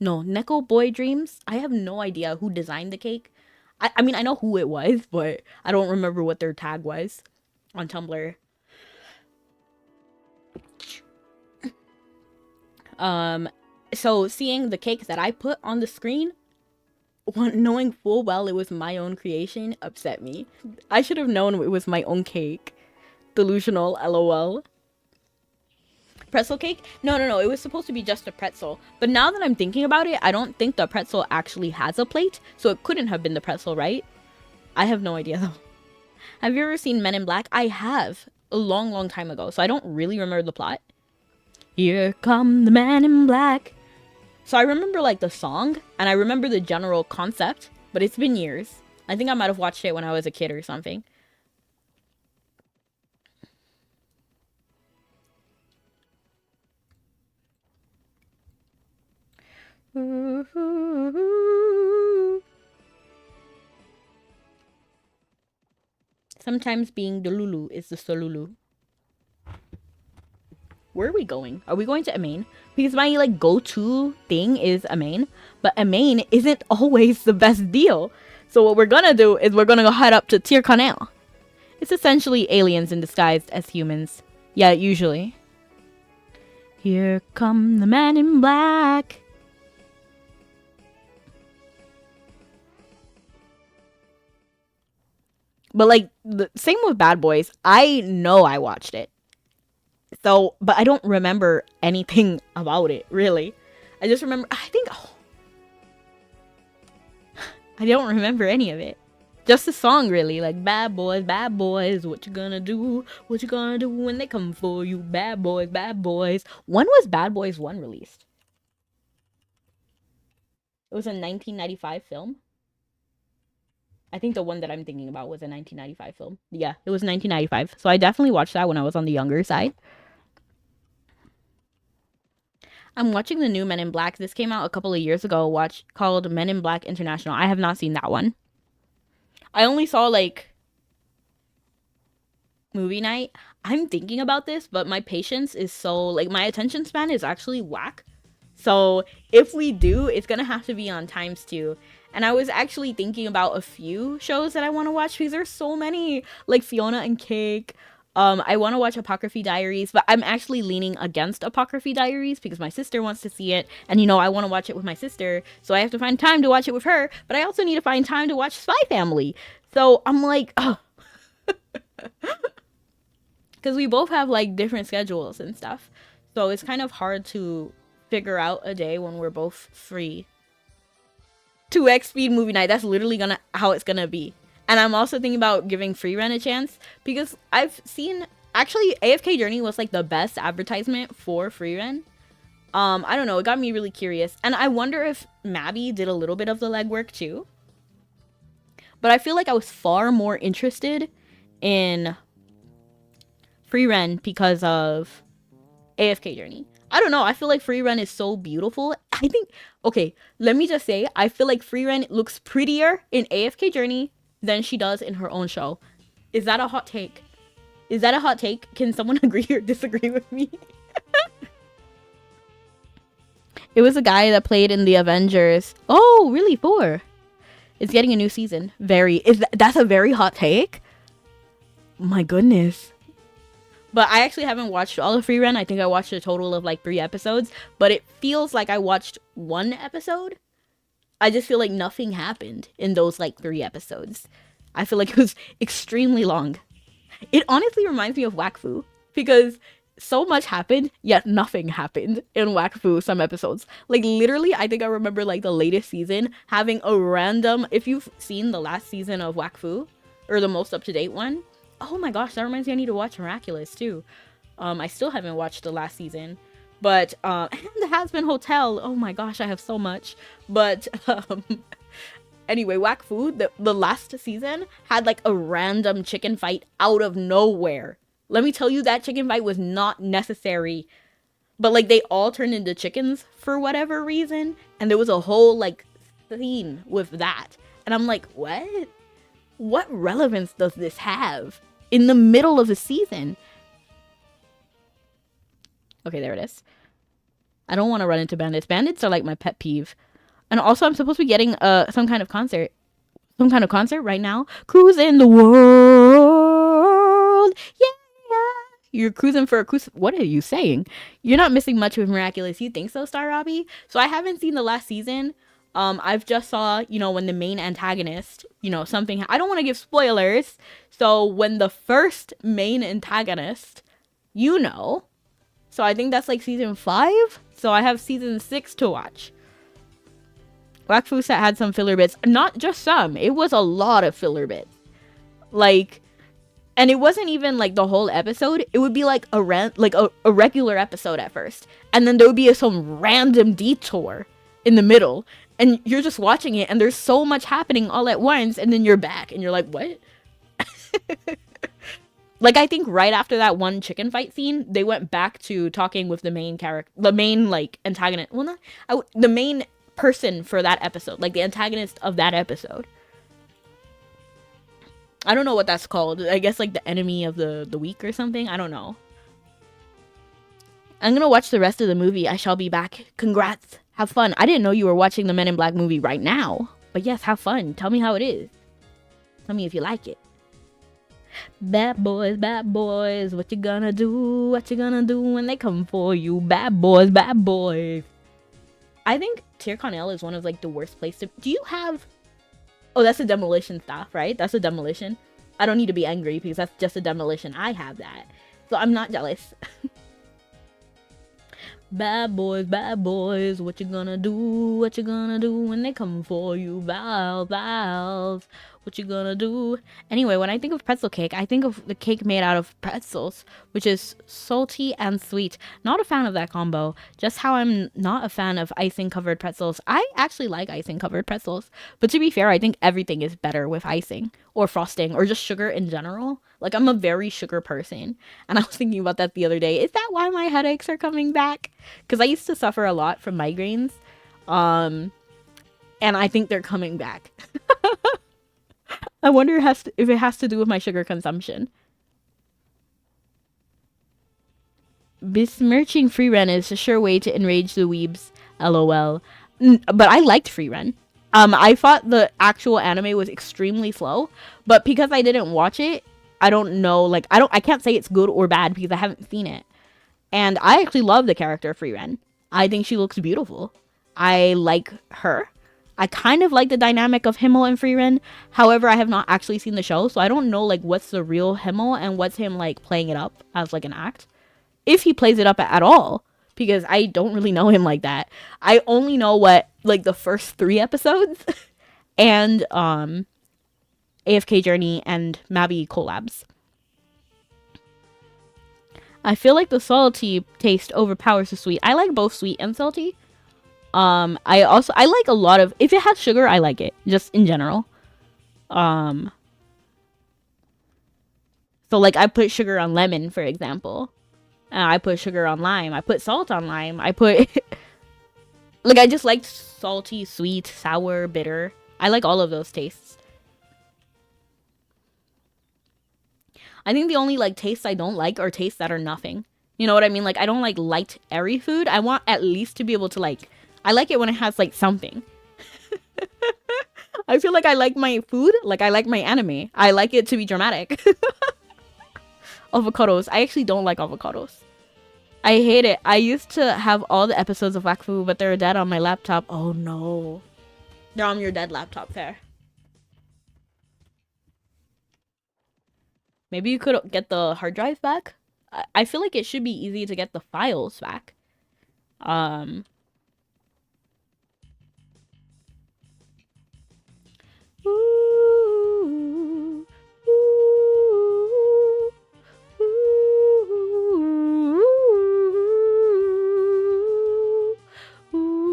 A: No, Neko Boy Dreams. I have no idea who designed the cake. I mean, I know who it was, but I don't remember what their tag was on Tumblr. So seeing the cake that I put on the screen, knowing full well it was my own creation, upset me. I should have known it was my own cake. Delusional, lol. Pretzel cake? No, no, no. It was supposed to be just a pretzel. But now that I'm thinking about it, I don't think the pretzel actually has a plate. So it couldn't have been the pretzel, right? I have no idea though. Have you ever seen Men in Black? I have. A long, long time ago. So I don't really remember the plot. Here come the men in black. So I remember like the song. And I remember the general concept. But it's been years. I think I might have watched it when I was a kid or something. Sometimes being the Lulu is the Solulu. Where are we going? Are we going to Amain? Because my like go-to thing is Amain, but Amain isn't always the best deal. So what we're gonna do is we're gonna go head up to Tir-Kanel. It's essentially aliens in disguised as humans. Yeah, usually. Here come the men in black. But like the same with Bad Boys. I know I watched it. So, but I don't remember anything about it, really. I just remember, I don't remember any of it. Just the song, really. Like, bad boys, what you gonna do? What you gonna do when they come for you? Bad boys, bad boys. When was Bad Boys 1 released? It was a 1995 film. I think the one that I'm thinking about was a 1995 film. Yeah, it was 1995. So I definitely watched that when I was on the younger side. I'm watching the new Men in Black. This came out a couple of years ago, called Men in Black International. I have not seen that one. I only saw like movie night. I'm thinking about this, but my patience is so like my attention span is actually whack. So if we do, it's gonna have to be on ×2. And I was actually thinking about a few shows that I want to watch because there's so many, like Fiona and Cake. I want to watch Apocryphy Diaries, but I'm actually leaning against Apocryphy Diaries because my sister wants to see it. And, you know, I want to watch it with my sister. So I have to find time to watch it with her. But I also need to find time to watch Spy Family. So I'm like, oh. Because we both have, like, different schedules and stuff. So it's kind of hard to figure out a day when we're both free. 2x speed movie night. That's literally how it's gonna be. And I'm also thinking about giving Free Rent a chance because I've seen actually AFK Journey was like the best advertisement for Free Rent. I don't know, it got me really curious. And I wonder if Mabi did a little bit of the legwork too. But I feel like I was far more interested in Free Rent because of AFK Journey. I don't know, I feel like Free Rent is so beautiful. I think, okay, let me just say, I feel like Free Rent looks prettier in AFK Journey than she does in her own show. Is that a hot take? Is that a hot take? Can someone agree or disagree with me? It was a guy that played in the Avengers. Oh, really? 4? It's getting a new season. That's a very hot take? My goodness. But I actually haven't watched all of Free Rent. I think I watched a total of like 3 episodes. But it feels like I watched 1 episode. I just feel like nothing happened in those like 3 episodes. I feel like it was extremely long. It honestly reminds me of Wakfu. Because so much happened, yet nothing happened in Wakfu some episodes. Like literally, I think I remember like the latest season having a random... If you've seen the last season of Wakfu, or the most up-to-date one, oh my gosh, that reminds me I need to watch Miraculous too. I still haven't watched the last season. But, and the Has-Been Hotel. Oh my gosh, I have so much. But, anyway, Wakfu, the last season, had like a random chicken fight out of nowhere. Let me tell you, that chicken fight was not necessary. But, like, they all turned into chickens for whatever reason. And there was a whole, like, scene with that. And I'm like, what? What relevance does this have in the middle of the season? Okay, there it is. I don't want to run into bandits. Bandits are like my pet peeve. And also I'm supposed to be getting some kind of concert. Some kind of concert right now. Cruising the world. Yeah. You're cruising for a cruise. What are you saying? You're not missing much with Miraculous. You think so, Star Robbie? So I haven't seen the last season. I've just saw, you know, when the main antagonist, you know, something. I don't want to give spoilers. So when the first main antagonist, you know, So I think that's like season 5. So I have season 6 to watch. WaifuStreams had some filler bits. Not just some. It was a lot of filler bits. Like, and it wasn't even like the whole episode. It would be like a regular episode at first. And then there would be some random detour in the middle. And you're just watching it and there's so much happening all at once. And then you're back and you're like, what? Like, I think right after that one chicken fight scene, they went back to talking with the main character, the main, like, antagonist. Well, not, the main person for that episode, like, the antagonist of that episode. I don't know what that's called. I guess, like, the enemy of the week or something. I don't know. I'm gonna watch the rest of the movie. I shall be back. Congrats. Have fun. I didn't know you were watching the Men in Black movie right now. But yes, have fun. Tell me how it is. Tell me if you like it. Bad boys, what you gonna do? What you gonna do when they come for you? Bad boys, bad boys. I think Tier Connell is one of like the worst places to... Do you have... Oh, that's a demolition staff, right? That's a demolition. I don't need to be angry because that's just a demolition. I have that. So I'm not jealous. Bad boys, what you gonna do? What you gonna do when they come for you? Valve, what you gonna do? Anyway, when I think of pretzel cake, I think of the cake made out of pretzels, which is salty and sweet. Not a fan of that combo. Just how I'm not a fan of icing covered pretzels. I actually like icing covered pretzels, but to be fair, I think everything is better with icing or frosting or just sugar in general. Like, I'm a very sugar person, and I was thinking about that the other day. Is that why my headaches are coming back? Because I used to suffer a lot from migraines, and I think they're coming back. I wonder if it has to do with my sugar consumption. Besmirching free run is a sure way to enrage the weebs. LOL. But I liked free run. I thought the actual anime was extremely slow, but because I didn't watch it, I don't know, like, I can't say it's good or bad because I haven't seen it. And I actually love the character Free Ren. I think she looks beautiful. I like her. I kind of like the dynamic of Himmel and Free Ren. However, I have not actually seen the show, so I don't know, like, what's the real Himmel and what's him, like, playing it up as, like, an act. If he plays it up at all, because I don't really know him like that. I only know what, like, the first 3 episodes and, AFK Journey and Mabi collabs. I feel like the salty taste overpowers the sweet. I like both sweet and salty. I like a lot of... If it has sugar, I like it. Just in general. So, like, I put sugar on lemon, for example. I put sugar on lime. I put salt on lime. I put... like, I just like salty, sweet, sour, bitter. I like all of those tastes. I think the only, like, tastes I don't like are tastes that are nothing. You know what I mean? Like, I don't like light, airy food. I want at least to be able to, like... I like it when it has, like, something. I feel like I like my food like I like my anime. I like it to be dramatic. Avocados. I actually don't like avocados. I hate it. I used to have all the episodes of Wakfu, but they're dead on my laptop. Oh, no. They're on your dead laptop. Fair. Maybe you could get the hard drive back. I feel like it should be easy to get the files back. Ooh, ooh, ooh, ooh.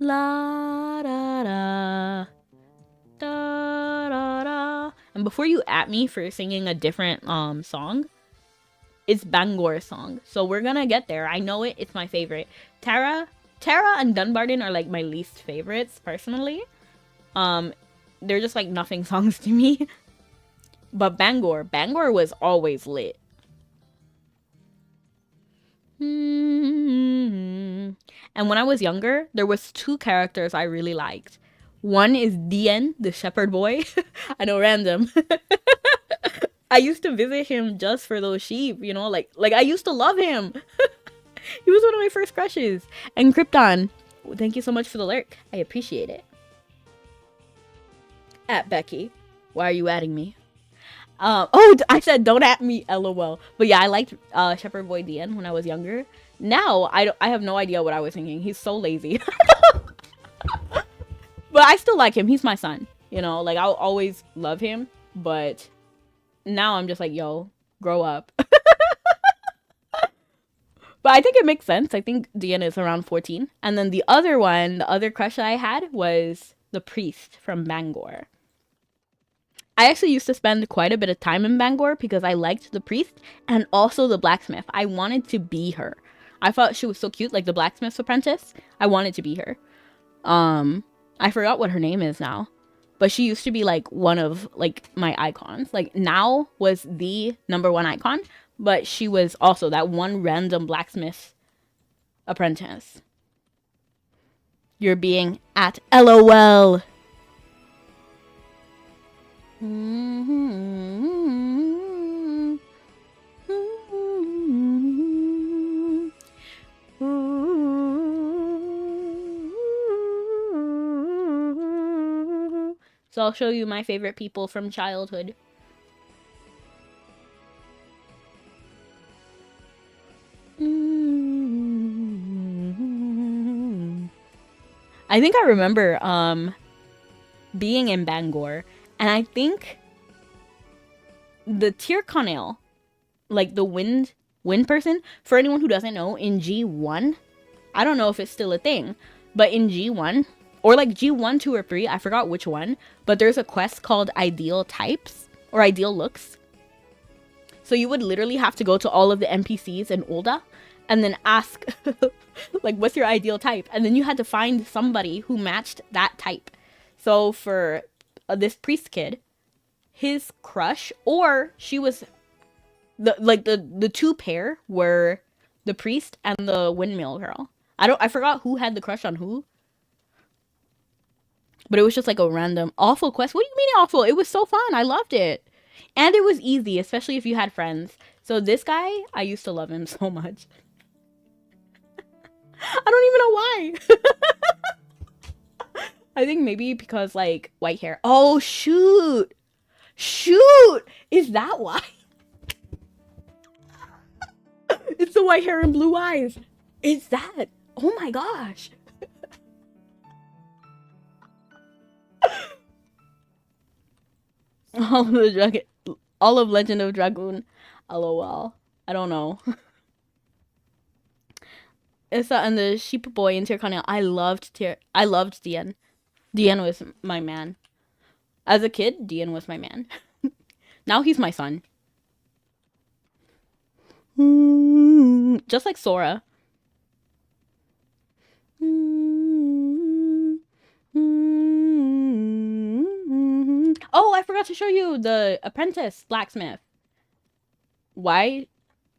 A: La da da da da da. And before you at me for singing a different song, it's Bangor's song. So we're gonna get there. I know it. It's my favorite. Tara and Dunbarton are like my least favorites personally. They're just like nothing songs to me. But Bangor was always lit. And when I was younger, there was 2 characters I really liked. One is Dien, the shepherd boy. I know, random. I used to visit him just for those sheep, you know? Like I used to love him. He was one of my first crushes. And Krypton, thank you so much for the lurk. I appreciate it. At Becky. Why are you adding me? Oh, I said don't at me, lol. But yeah, I liked Shepherd Boy DN when I was younger. Now I have no idea what I was thinking. He's so lazy. But I still like him. He's my son. You know, like I'll always love him. But now I'm just like, yo, grow up. But I think it makes sense. I think DN is around 14. And then the other one, the other crush that I had was the priest from Bangor. I actually used to spend quite a bit of time in Bangor because I liked the priest and also the blacksmith. I wanted to be her. I thought she was so cute, like the blacksmith's apprentice. I wanted to be her. I forgot what her name is now. But she used to be like one of like my icons. Like now was the #1 icon, but she was also that one random blacksmith apprentice. You're being at LOL. So I'll show you my favorite people from childhood. I think I remember being in Bangor, and I think the Tyrconnell, like the wind person, for anyone who doesn't know, in G1, I don't know if it's still a thing, but in G1, or like G1, 2, or 3, I forgot which one, but there's a quest called Ideal Types, or Ideal Looks. So you would literally have to go to all of the NPCs in Ul'dah, and then ask, like, what's your ideal type? And then you had to find somebody who matched that type. So for this priest kid, his crush, or she was, the two pair were the priest and the windmill girl. I forgot who had the crush on who. But it was just like a random awful quest. What do you mean awful? It was so fun. I loved it. And it was easy, especially if you had friends. So this guy, I used to love him so much. I don't even know why. I think maybe because like white hair. Oh, shoot. Shoot. Is that why? It's the white hair and blue eyes. Is that? Oh my gosh. All of Legend of Dragoon. LOL. I don't know. It's and the sheep boy in Tyrconnell. I loved DN. DN was my man. As a kid, DN was my man. Now he's my son. Just like Sora. Oh, I forgot to show you the apprentice blacksmith. Why?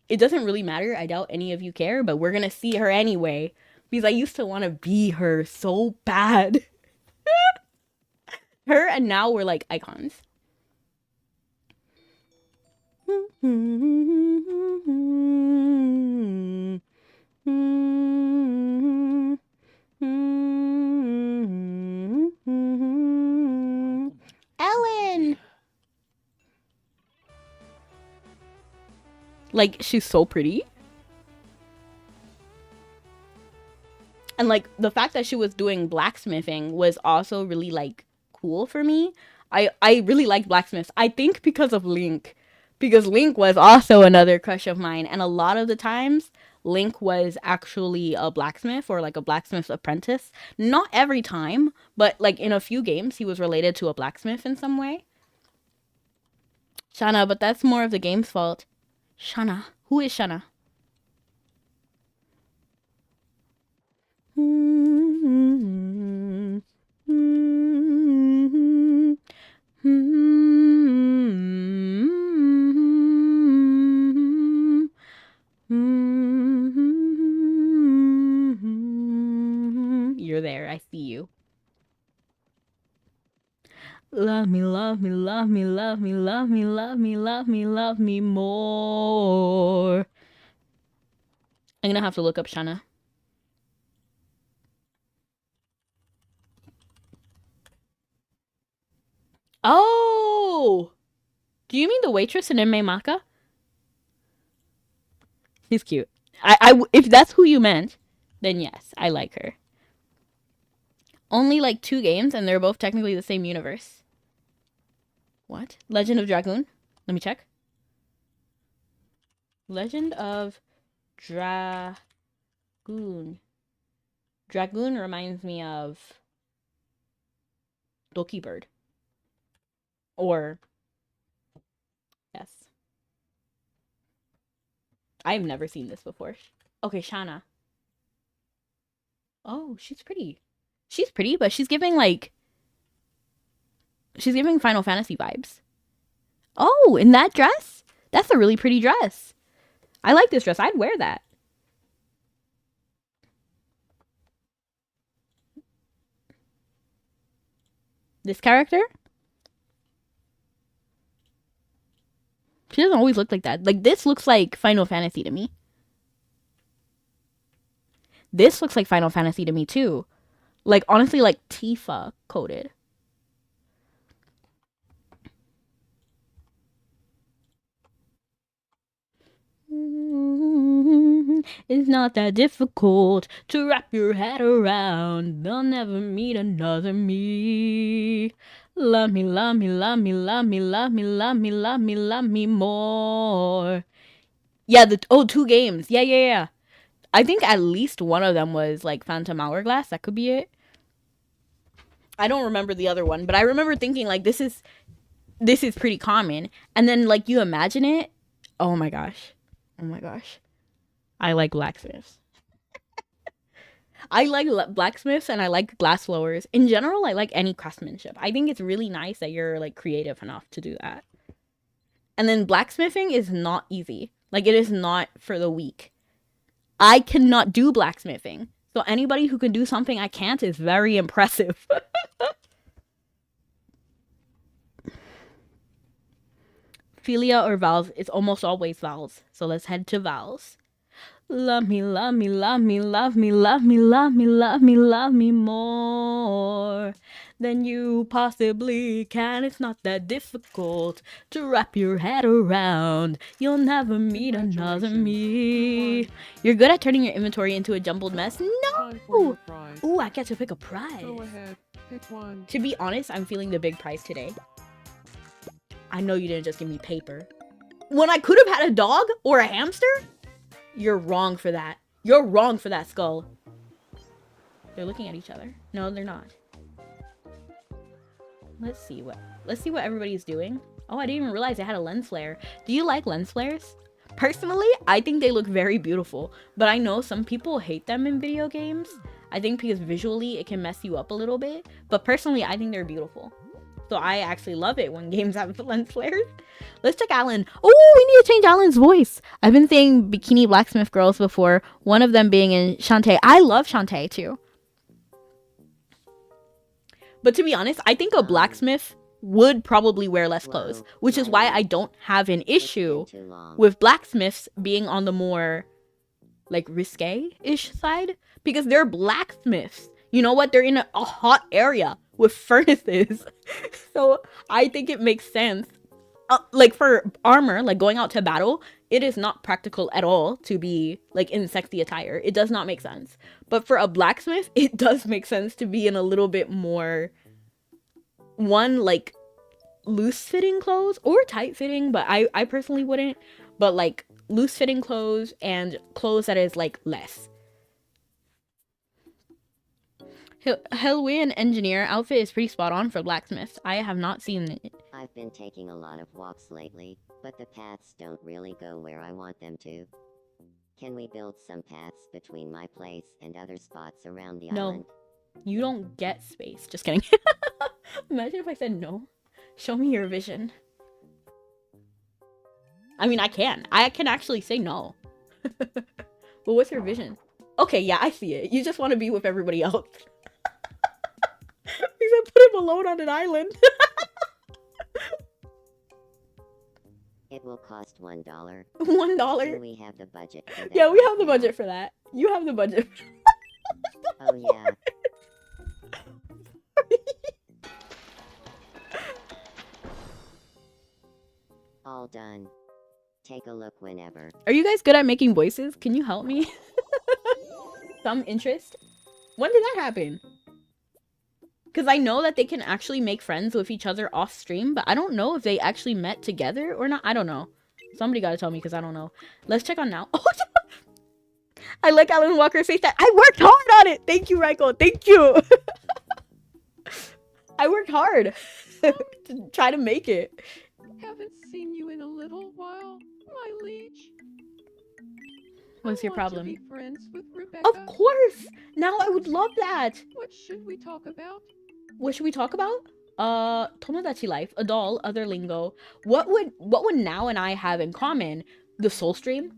A: It doesn't really matter. I doubt any of you care, but we're gonna see her anyway. Because I used to want to be her so bad. Her and now we're like icons. Ellen! Like, she's so pretty. And like the fact that she was doing blacksmithing was also really like cool for me. I really liked blacksmiths. I think because of Link. Because Link was also another crush of mine. And a lot of the times, Link was actually a blacksmith or like a blacksmith's apprentice. Not every time, but like in a few games, he was related to a blacksmith in some way. Shana, but that's more of the game's fault. Shana. Who is Shana? You're there. I see you. Love me, love me, love me, love me, love me, love me, love me, love me more. I'm gonna have to look up Shana. Oh, Do you mean the waitress in Inme Maka? She's cute. If that's who you meant, then yes, I like her. Only like 2 games, and they're both technically the same universe. What? Legend of Dragoon? Let me check. Legend of Dragoon. Dragoon reminds me of Doki Bird. Or yes. I've never seen this before. Okay, Shana. Oh, she's pretty. She's pretty, but she's giving like Final Fantasy vibes. Oh, in that dress? That's a really pretty dress. I like this dress. I'd wear that. This character? She doesn't always look like that. Like, this looks like Final Fantasy to me. This looks like Final Fantasy to me, too. Like, honestly, like Tifa coded. It's not that difficult to wrap your head around. They'll never meet another me. Love me, love me, love me, love me, love me, love me, love me, love me more. Yeah, 2 games. Yeah. I think at least one of them was like Phantom Hourglass. That could be it. I don't remember the other one, but I remember thinking like this is pretty common. And then like you imagine it. Oh my gosh. I like blacksmiths. I like blacksmiths and I like glass blowers. In general, I like any craftsmanship. I think it's really nice that you're like creative enough to do that. And then blacksmithing is not easy. Like it is not for the weak. I cannot do blacksmithing. So anybody who can do something I can't is very impressive. Philia or vowels? It's almost always vowels. So let's head to vowels. Love me, love me, love me, love me, love me, love me, love me, love me more than you possibly can. It's not that difficult to wrap your head around. You'll never meet another me. You're good at turning your inventory into a jumbled mess. No! Ooh, I get to pick a prize.
C: Go ahead, pick one.
A: To be honest, I'm feeling the big prize today. I know you didn't just give me paper. When I could have had a dog or a hamster? You're wrong for that. You're wrong for that, Skull. They're looking at each other. No, they're not. Let's see what everybody's doing. Oh, I didn't even realize I had a lens flare. Do you like lens flares? Personally, I think they look very beautiful, but I know some people hate them in video games. I think because visually it can mess you up a little bit, but personally, I think they're beautiful. So I actually love it when games have lens flares. Let's check Alan. Oh, we need to change Alan's voice. I've been saying Bikini Blacksmith Girls before. One of them being in Shantae. I love Shantae too. But to be honest, I think a blacksmith would probably wear less clothes. Which is why I don't have an issue with blacksmiths being on the more like risque-ish side. Because they're blacksmiths. You know what? They're in a hot area with furnaces. So I think it makes sense. Like for armor, like going out to battle, it is not practical at all to be like in sexy attire. It does not make sense. But for a blacksmith, it does make sense to be in a little bit more, one, like loose fitting clothes or tight fitting, but I personally wouldn't. But like loose fitting clothes and clothes that is like less. Hellwian engineer outfit is pretty spot on for blacksmiths. I have not seen it.
D: I've been taking a lot of walks lately, but the paths don't really go where I want them to. Can we build some paths between my place and other spots around the island?
A: No, you don't get space. Just kidding. Imagine if I said no. Show me your vision. I mean, I can actually say no. But what's your vision? Okay, yeah, I see it. You just want to be with everybody else. He said put him alone on an island.
D: It will cost $1.
A: $1?
D: Do we have the budget for that?
A: Yeah, we have the budget for that. You have the budget.
D: Oh yeah. All done. Take a look whenever.
A: Are you guys good at making voices? Can you help me? Some interest? When did that happen? Because I know that they can actually make friends with each other off stream, but I don't know if they actually met together or not. I don't know. Somebody gotta tell me because I don't know. Let's check on now. Oh, I like Alan Walker's face that I worked hard on it. Thank you, Raiko. Thank you. I worked hard to try to make it.
B: Haven't seen you in a little while, my liege.
A: What's your
B: I want
A: problem?
B: to be friends with Rebecca.
A: Of course. Now I would love that.
B: What should we talk about?
A: What should we talk about? Tomodachi life, a doll, other lingo. What would Now and I have in common? The soul stream?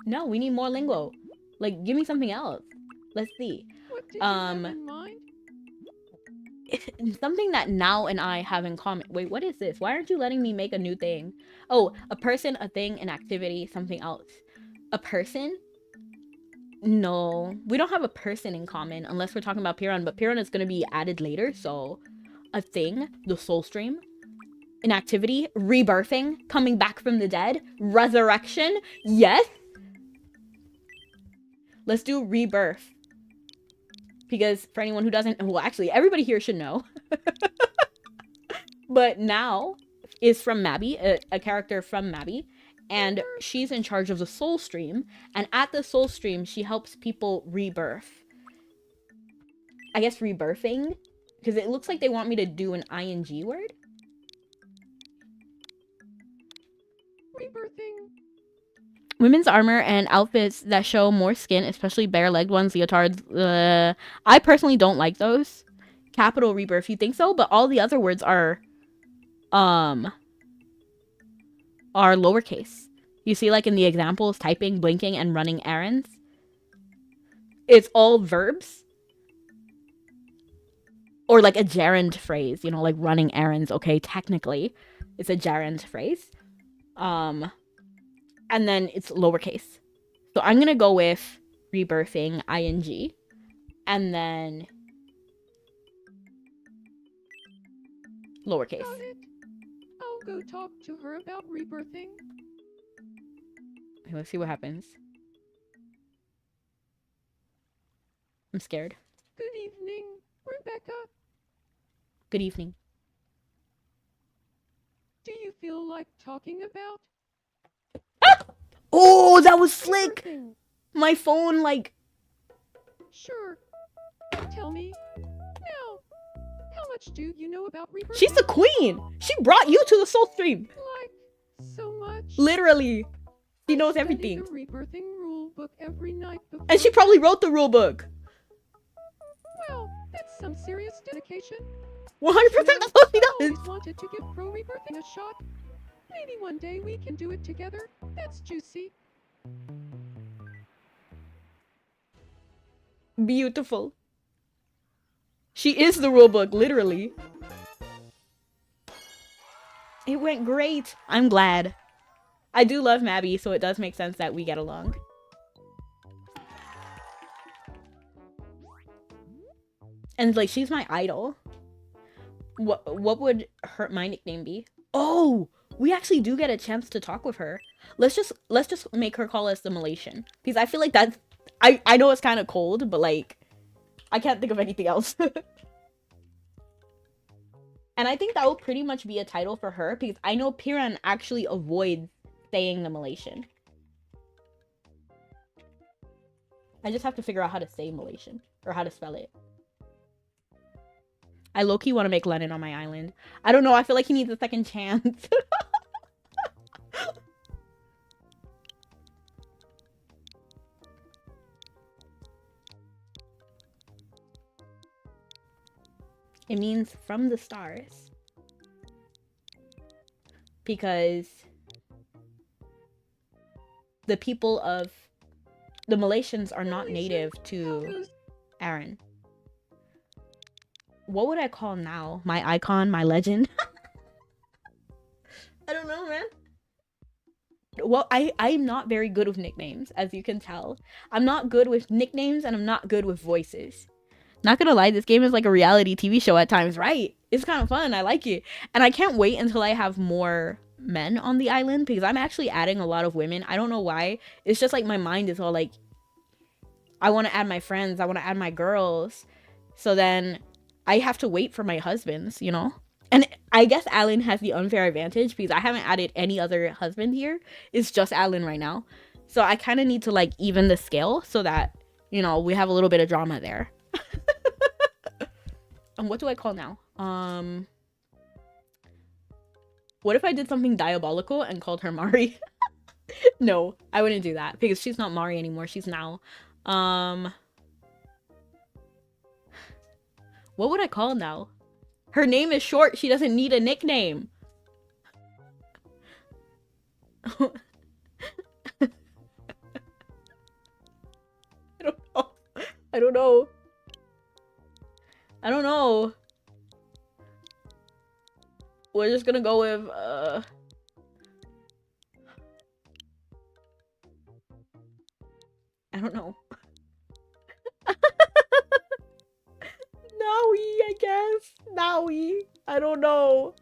A: No, we need more lingo. Like, give me something else. Let's see.
B: What did you have in mind?
A: Something that Now and I have in common. Wait, what is this? Why aren't you letting me make a new thing? Oh, a person, a thing, an activity, something else. A person? No, we don't have a person in common unless we're talking about Piran, but Piran is going to be added later, so a thing, the soul stream, an activity, rebirthing, coming back from the dead, resurrection, yes. Let's do rebirth. Because for anyone who doesn't, well, actually, everybody here should know. But Now is from Mabi, a character from Mabi. And she's in charge of the soul stream. And at the soul stream, she helps people rebirth. I guess rebirthing. Because it looks like they want me to do an ing word.
B: Rebirthing.
A: Women's armor and outfits that show more skin, especially bare-legged ones, leotards. I personally don't like those. Capital rebirth, you think so? But all the other words are lowercase. You see, like in the examples, typing, blinking, and running errands. It's all verbs. Or like a gerund phrase, you know, like running errands. Okay, technically, it's a gerund phrase. And then it's lowercase. So I'm gonna go with rebirthing, ing. And then lowercase.
B: Got it. I'll go talk to her about rebirthing.
A: Okay, let's see what happens. I'm scared.
B: Good evening, Rebecca.
A: Good evening.
B: Do you feel like talking about
A: Oh, that was slick!
B: rebirthing?
A: My phone, like...
B: Sure. Tell me. Now, how much do you know about rebirthing?
A: She's the queen! She brought you to the soul stream!
B: Like, so much.
A: Literally. She knows
B: Study
A: everything.
B: the rebirthing rule book every night before.
A: And she probably wrote the rule book.
B: Well, that's some serious dedication.
A: 100% that's what she
B: I've
A: does.
B: always wanted to give pro rebirthing a shot. Maybe one day we can do it together. That's juicy.
A: Beautiful. She is the rule book, literally. It went great. I'm glad. I do love Mabi, so it does make sense that we get along. And like, she's my idol. What would my nickname be? Oh, we actually do get a chance to talk with her. Let's just make her call us the Malaysian, because I feel like that's I know it's kind of cold, but like I can't think of anything else. And I think that will pretty much be a title for her, because I know Piran actually avoids saying the Malaysian. I just have to figure out how to say Malaysian, or how to spell it. I low-key want to make Lennon on my island. I don't know, I feel like he needs a second chance. It means from the stars. Because the people of the Malaysians are not native to Aaron. What would I call now? My icon, my legend? I don't know, man. Well, I'm not very good with nicknames, as you can tell. I'm not good with nicknames, and I'm not good with voices. Not gonna lie, this game is like a reality TV show at times, right? It's kind of fun. I like it. And I can't wait until I have more men on the island because I'm actually adding a lot of women. I don't know why. It's just like my mind is all like, I want to add my friends. I want to add my girls. So then I have to wait for my husbands, you know? And I guess Alan has the unfair advantage because I haven't added any other husband here. It's just Alan right now. So I kind of need to like even the scale so that, you know, we have a little bit of drama there. And what do I call now? What if I did something diabolical and called her Mari? No, I wouldn't do that because she's not Mari anymore. She's now. What would I call now? Her name is short. She doesn't need a nickname. I don't know. I don't know. I don't know. We're just gonna go with, I don't know. Naui, I guess. Naui. I don't know.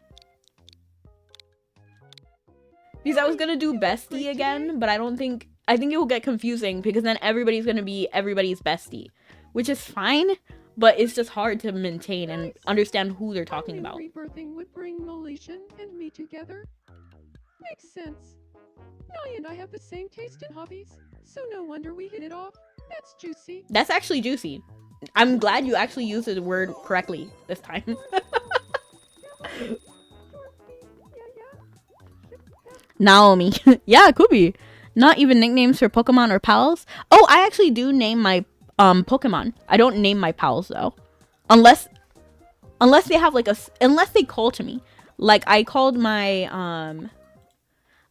A: Because I was gonna do bestie again, but I think it will get confusing because then everybody's gonna be everybody's bestie. Which is fine, but it's just hard to maintain and understand who they're talking about.
B: Rebirthing would bring Malaysian and me together. Makes sense. Nai and I have the same taste in hobbies, so no wonder we hit it off. That's juicy.
A: That's actually juicy. I'm glad you actually used the word correctly this time. Naomi. Yeah, it could be. Not even nicknames for Pokemon or pals. Oh, I actually do name my Pokemon. I don't name my pals though. Unless they have like unless they call to me. Like I called my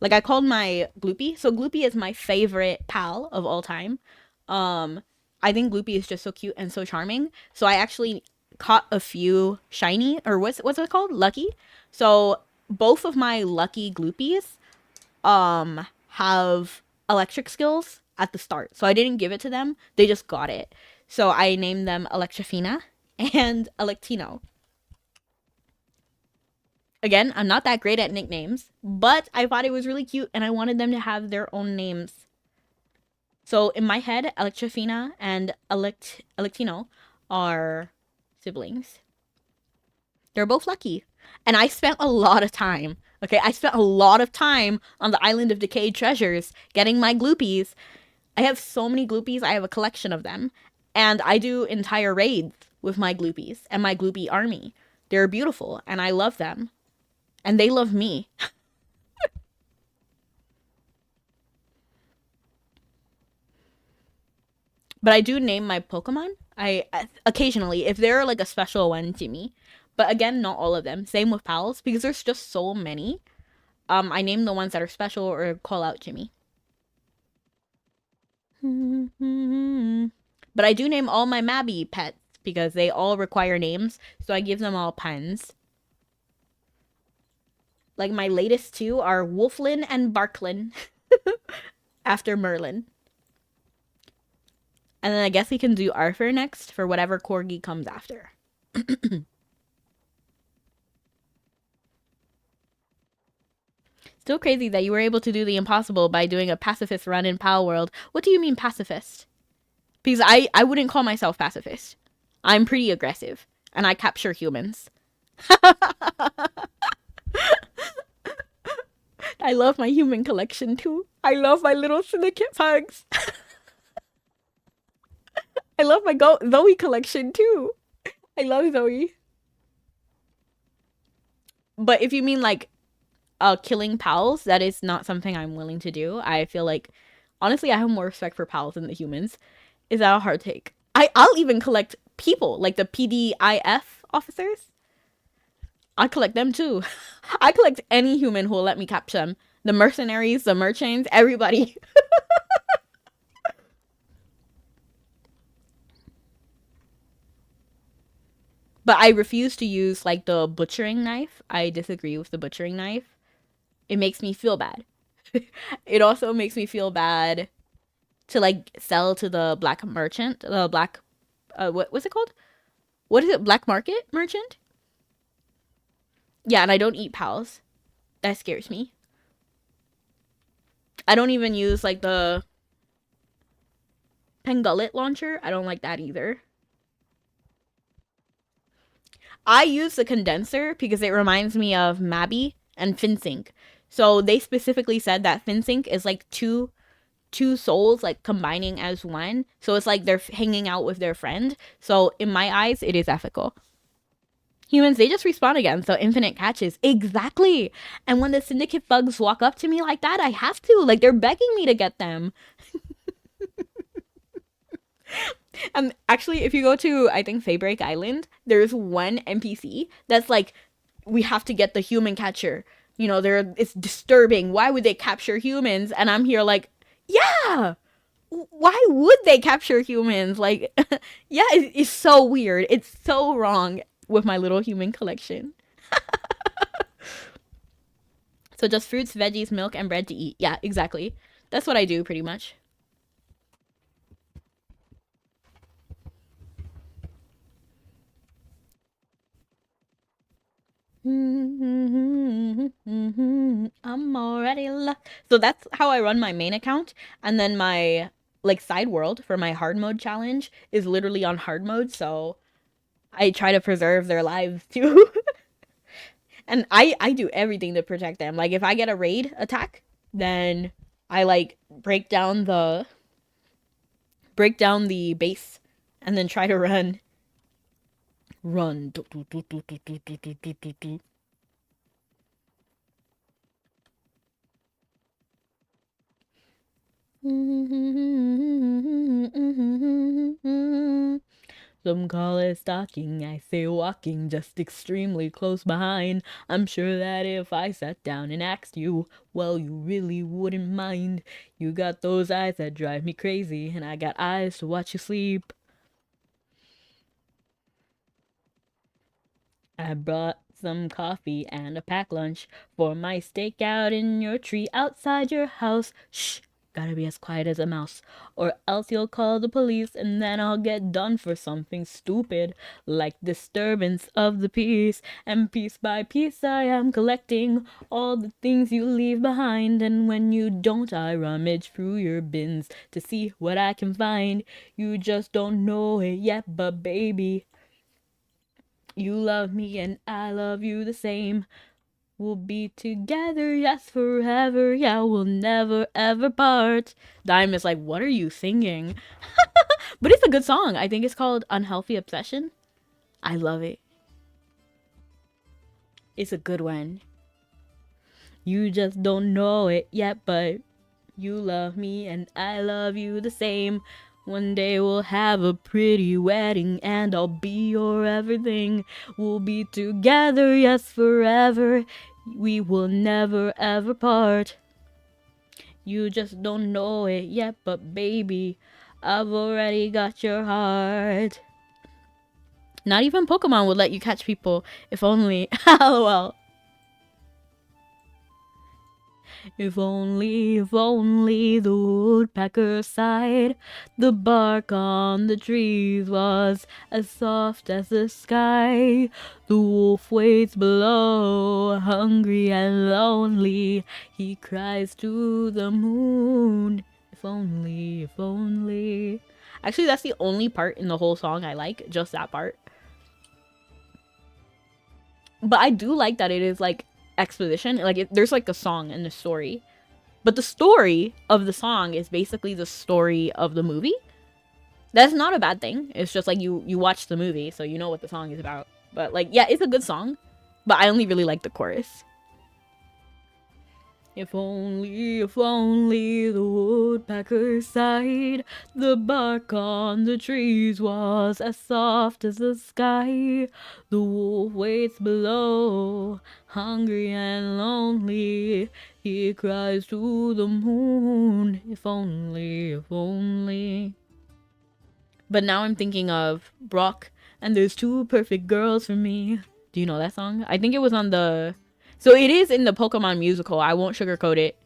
A: Gloopy. So Gloopy is my favorite pal of all time. I think Gloopy is just so cute and so charming. So I actually caught a few shiny, or what's it called? Lucky. So both of my lucky Gloopies have electric skills at the start. So I didn't give it to them. They just got it. So I named them Electrifina and Electino. Again, I'm not that great at nicknames, but I thought it was really cute and I wanted them to have their own names. So in my head, Electrifina and Electino are siblings. They're both lucky. And I spent a lot of time, okay? I spent a lot of time on the Island of Decayed Treasures getting my Gloopies. I have so many Gloopies. I have a collection of them. And I do entire raids with my Gloopies and my Gloopy army. They're beautiful and I love them. And they love me. But I do name my Pokemon. I occasionally, if they're like a special one to me. But again, not all of them. Same with pals, because there's just so many. I name the ones that are special or call out to me. But I do name all my Mabi pets because they all require names. So I give them all puns. Like my latest two are Wolflin and Barklin. After Merlin. And then I guess we can do Arthur next for whatever corgi comes after. Still crazy that you were able to do the impossible by doing a pacifist run in Pal World. What do you mean pacifist? Because I wouldn't call myself pacifist. I'm pretty aggressive. And I capture humans. I love my human collection too. I love my little syndicate pugs. I love my Zoe collection too. I love Zoe. But if you mean like killing pals, that is not something I'm willing to do. I feel like, honestly, I have more respect for pals than the humans. Is that a hard take? I'll even collect people, like the PDIF officers. I collect them too. I collect any human who will let me capture them. The mercenaries, the merchants, everybody. But I refuse to use like the butchering knife. I disagree with the butchering knife. It makes me feel bad. It also makes me feel bad to like sell to the black merchant, the black, what's it called? What is it? Black market merchant? Yeah, and I don't eat pals. That scares me. I don't even use like the Pengullet launcher. I don't like that either. I use the condenser because it reminds me of Mabi and FinSync. So they specifically said that FinSync is like two souls like combining as one. So it's like they're hanging out with their friend. So in my eyes, it is ethical. Humans, they just respawn again, so infinite catches. Exactly. And when the syndicate bugs walk up to me like that, I have to. Like, they're begging me to get them. And actually, if you go to, I think, Faybreak Island, there's one NPC that's like, we have to get the human catcher. You know, it's disturbing. Why would they capture humans? And I'm here like, yeah! Why would they capture humans? Like, yeah, it's so weird. It's so wrong with my little human collection. So just fruits, veggies, milk, and bread to eat. Yeah, exactly. That's what I do pretty much. I'm already locked. So that's how I run my main account. And then my like side world for my hard mode challenge is literally on hard mode. So I try to preserve their lives too. And I do everything to protect them. Like if I get a raid attack, then I like break down the base and then try to run. Run. Some call it stalking, I say walking, just extremely close behind. I'm sure that if I sat down and asked you, well, you really wouldn't mind. You got those eyes that drive me crazy, and I got eyes to watch you sleep. I brought some coffee and a packed lunch for my stakeout in your tree outside your house. Shh, gotta be as quiet as a mouse, or else you'll call the police and then I'll get done for something stupid like disturbance of the peace. And piece by piece I am collecting all the things you leave behind, and when you don't, I rummage through your bins to see what I can find. You just don't know it yet, but baby, you love me and I love you the same. We'll be together, yes, forever. Yeah, we'll never ever part. Dime is like, what are you singing? But it's a good song. I think it's called Unhealthy Obsession. I love it. It's a good one. You just don't know it yet, but you love me and I love you the same. One day we'll have a pretty wedding and I'll be your everything. We'll be together, yes, forever. We will never ever part. You just don't know it yet, but baby, I've already got your heart. Not even Pokemon would let you catch people. If only. LOL. If only the woodpecker sighed, the bark on the trees was as soft as the sky. The wolf waits below, hungry and lonely. He cries to the moon. If only, if only. Actually, that's the only part in the whole song I like, just that part. But I do like that it is like exposition. Like there's like a song and a story, but the story of the song is basically the story of the movie. That's not a bad thing. It's just like you watch the movie, so you know what the song is about. But like, yeah, it's a good song, but I only really like the chorus. If only the woodpecker sighed, the bark on the trees was as soft as the sky. The wolf waits below, hungry and lonely. He cries to the moon, if only, if only. But now I'm thinking of Brock, and there's two perfect girls for me. Do you know that song? I think it was on the... So it is in the Pokemon musical. I won't sugarcoat it.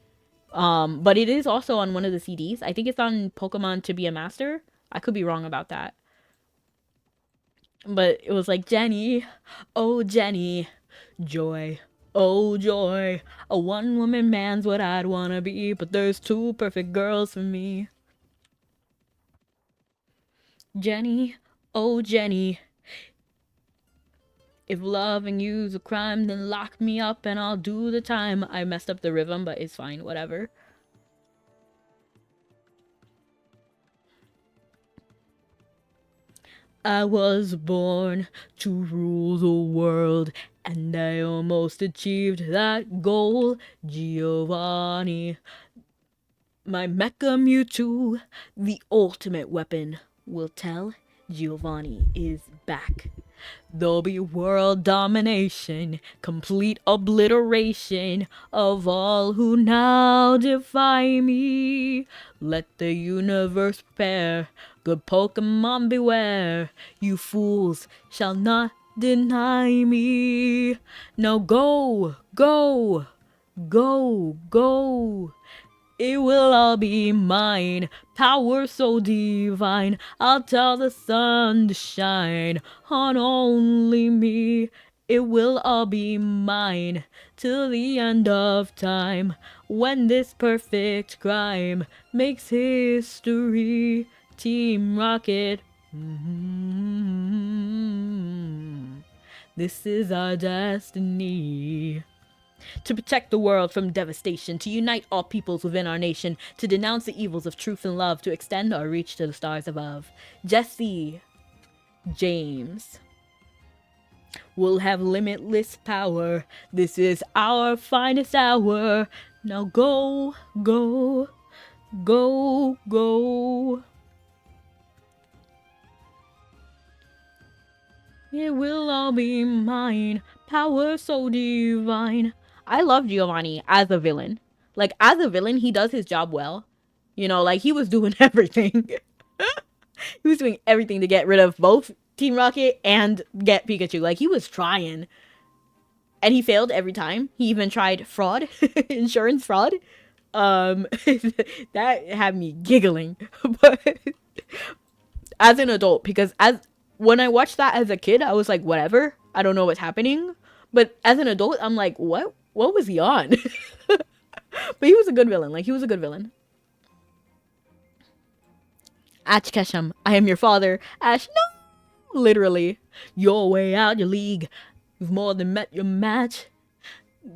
A: But it is also on one of the CDs. I think it's on Pokemon to be a Master. I could be wrong about that. But it was like, Jenny, oh Jenny, joy Oh joy, a one-woman man's what I'd wanna be, but there's two perfect girls for me. Jenny, oh Jenny, if loving you's a crime, then lock me up and I'll do the time. I messed up the rhythm, but it's fine, whatever. I was born to rule the world, and I almost achieved that goal. Giovanni, my Mecha Mewtwo, the ultimate weapon, will tell Giovanni is back. There'll be world domination, complete obliteration of all who now defy me. Let the universe prepare, good Pokemon beware. You fools shall not deny me. Now go, go, go, go. It will all be mine, power so divine. I'll tell the sun to shine on only me. It will all be mine till the end of time, when this perfect crime makes history. Team Rocket, this is our destiny. To protect the world from devastation, to unite all peoples within our nation, to denounce the evils of truth and love, to extend our reach to the stars above. Jesse James will have limitless power. This is our finest hour. Now go, go, go, go. It will all be mine, power so divine. I love Giovanni as a villain. Like, as a villain, he does his job well. You know, like, he was doing everything. He was doing everything to get rid of both Team Rocket and get Pikachu. Like, he was trying. And he failed every time. He even tried fraud, insurance fraud. That had me giggling. But as an adult, because when I watched that as a kid, I was like, whatever. I don't know what's happening. But as an adult, I'm like, what? What was he on? But he was a good villain. Like, he was a good villain. Ash Ketchum, I am your father. Ash, no! Literally. You're way out your league. You've more than met your match.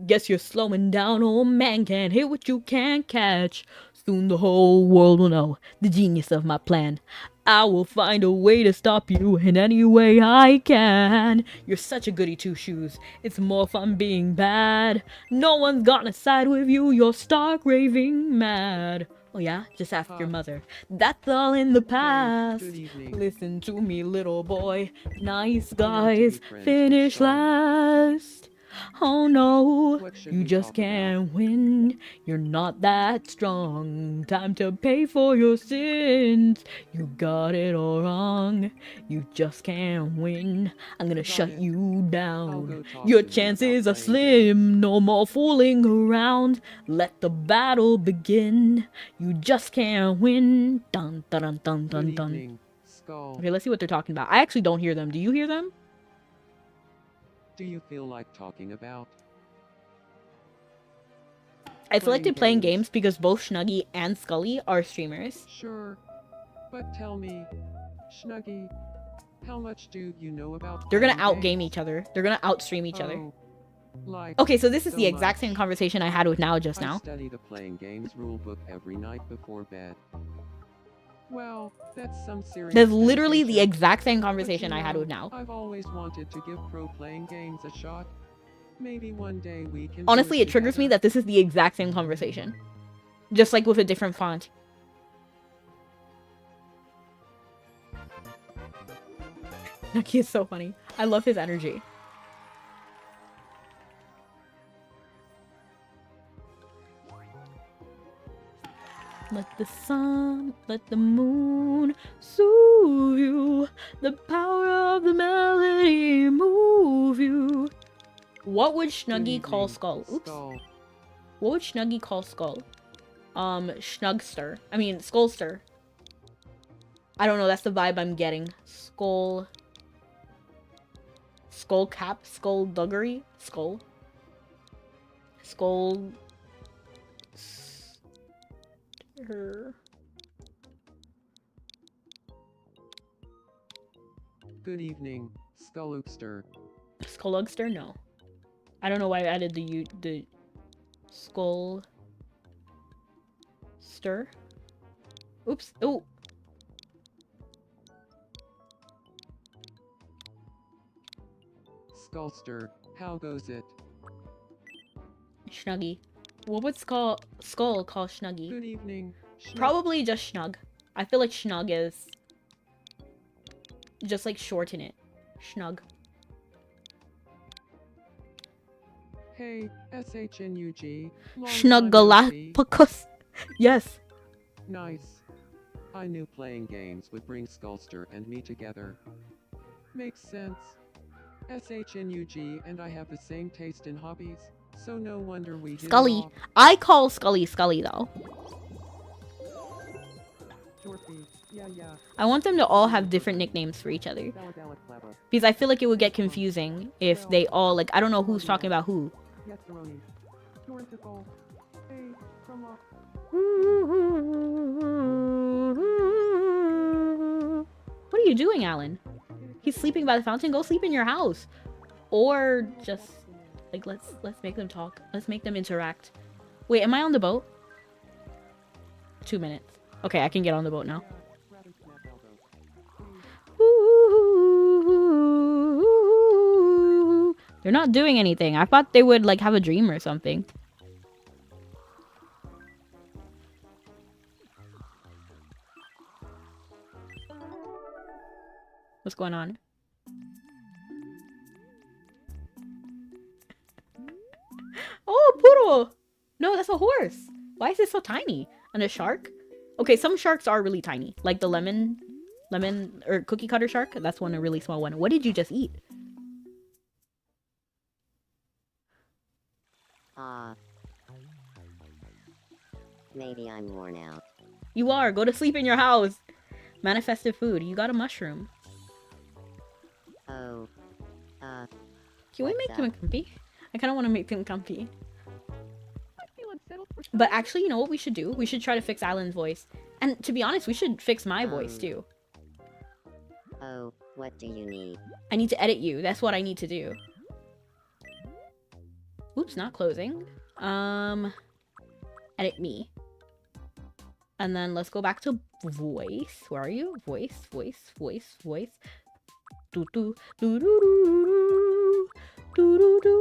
A: Guess you're slowing down, old man can't hit what you can't catch. Soon the whole world will know the genius of my plan. I will find a way to stop you in any way I can. You're such a goody two-shoes. It's more fun being bad. No one's gonna side with you. You're stark raving mad. Oh yeah? Just ask your mother. That's all in the past.
C: Good evening.
A: Listen to me, little boy. Nice guys finish last. Oh no,
C: What should
A: you
C: we
A: just
C: talk
A: can't win. You're not that strong. Time to pay for your sins. You got it all wrong. You just can't win. I'm gonna shut
C: it.
A: you
C: I'll
A: down.
C: go talk
A: Your
C: to him
A: chances
C: about
A: are
C: playing
A: slim. No more fooling around. Let the battle begin. You just can't win. Dun dun dun dun dun
C: Good
A: dun.
C: evening, Skull.
A: Okay, let's see what they're talking about. I actually don't hear them. Do you hear them?
C: Do you feel like talking about?
A: I selected playing
C: games.
A: games because both Snuggy and Scully are streamers.
C: Sure. But tell me, Snuggy, how much do you know about
A: They're gonna
C: playing
A: outgame
C: games?
A: each other. They're gonna outstream each other.
C: Oh, like
A: Okay, so this is
C: so
A: the exact same
C: much.
A: conversation I had with Now just
C: I
A: now.
C: study the playing games rulebook every night before bed. Well, that's some serious
A: That's literally the
C: dedication.
A: exact same
C: But
A: conversation
C: you
A: I had
C: know,
A: with Now.
C: I've always wanted to give pro playing games a shot. Maybe one day we can.
A: Honestly,
C: do
A: it triggers me
C: together.
A: that this is the exact same conversation. Just like with a different font. Nucky is so funny. I love his energy. Let the sun, let the moon soothe you. The power of the melody move you. What would
C: Good
A: Snuggy call
C: evening,
A: Skull? Oops.
C: Skull.
A: What would Snuggy call Skull? Snugster. I mean, Skullster. I don't know, that's the vibe I'm getting. Skull. Skull cap? Skullduggery? Skull. Skull.
C: Good evening, Skullugster.
A: Skullugster? No. I don't know why I added the skull stir. Oops. Oh.
C: Skullster, how goes it?
A: Snuggy. What would Skull call Snuggy?
C: Good evening.
A: Probably just Snug. I feel like Snug is just like shorten it. Snug.
C: Hey, SHNUG.
A: Snuggalapicus. Yes.
C: Nice. I knew playing games would bring Skullster and me together. Makes sense. SHNUG and I have the same taste in hobbies, so no wonder we hit it
A: Scully.
C: off.
A: I call Scully Scully though.
C: Dorothy, yeah.
A: I want them to all have different nicknames for each other. Because I feel like it would get confusing if they all, like, I don't know who's talking about who.
C: Yes, Roni. Dorothy, hey, come up.
A: What are you doing, Alan? He's sleeping by the fountain. Go sleep in your house. Or just, like, let's make them talk. Let's make them interact. Wait, am I on the boat? 2 minutes. Okay, I can get on the boat now. They're not doing anything. I thought they would, like, have a dream or something. What's going on? Oh, poodle! No, that's a horse. Why is it so tiny? And a shark? Okay, some sharks are really tiny. Like the lemon or cookie cutter shark. That's one, a really small one. What did you just eat?
D: Maybe I'm worn out.
A: You are. Go to sleep in your house. Manifested food. You got a mushroom.
D: Oh.
A: Can we make
D: what's
A: them
D: up?
A: comfy? I kind of want to make them comfy.
B: I feel unsettled for
A: But actually, you know what we should do? We should try to fix Alan's voice. And to be honest, we should fix my voice too.
D: Oh, what do you need?
A: I need to edit you. That's what I need to do. Oops, not closing. Edit me. And then let's go back to voice. Where are you? Voice. Do do do do do do do do.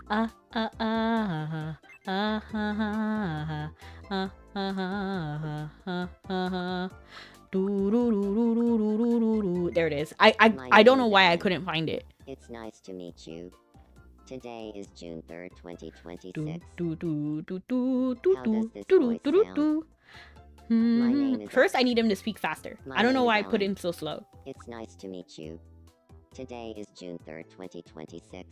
A: Ah ah ah ah ah ah ah. There it is. I don't know why I couldn't find it.
D: It's nice to meet you. Today is June 3rd, 2026. How does this voice sound? My name is
A: First, I need him to speak faster.
D: My
A: I don't know
D: name
A: why
D: is
A: I put
D: Alan.
A: him so slow.
D: It's nice to meet you. Today is June 3rd, 2026.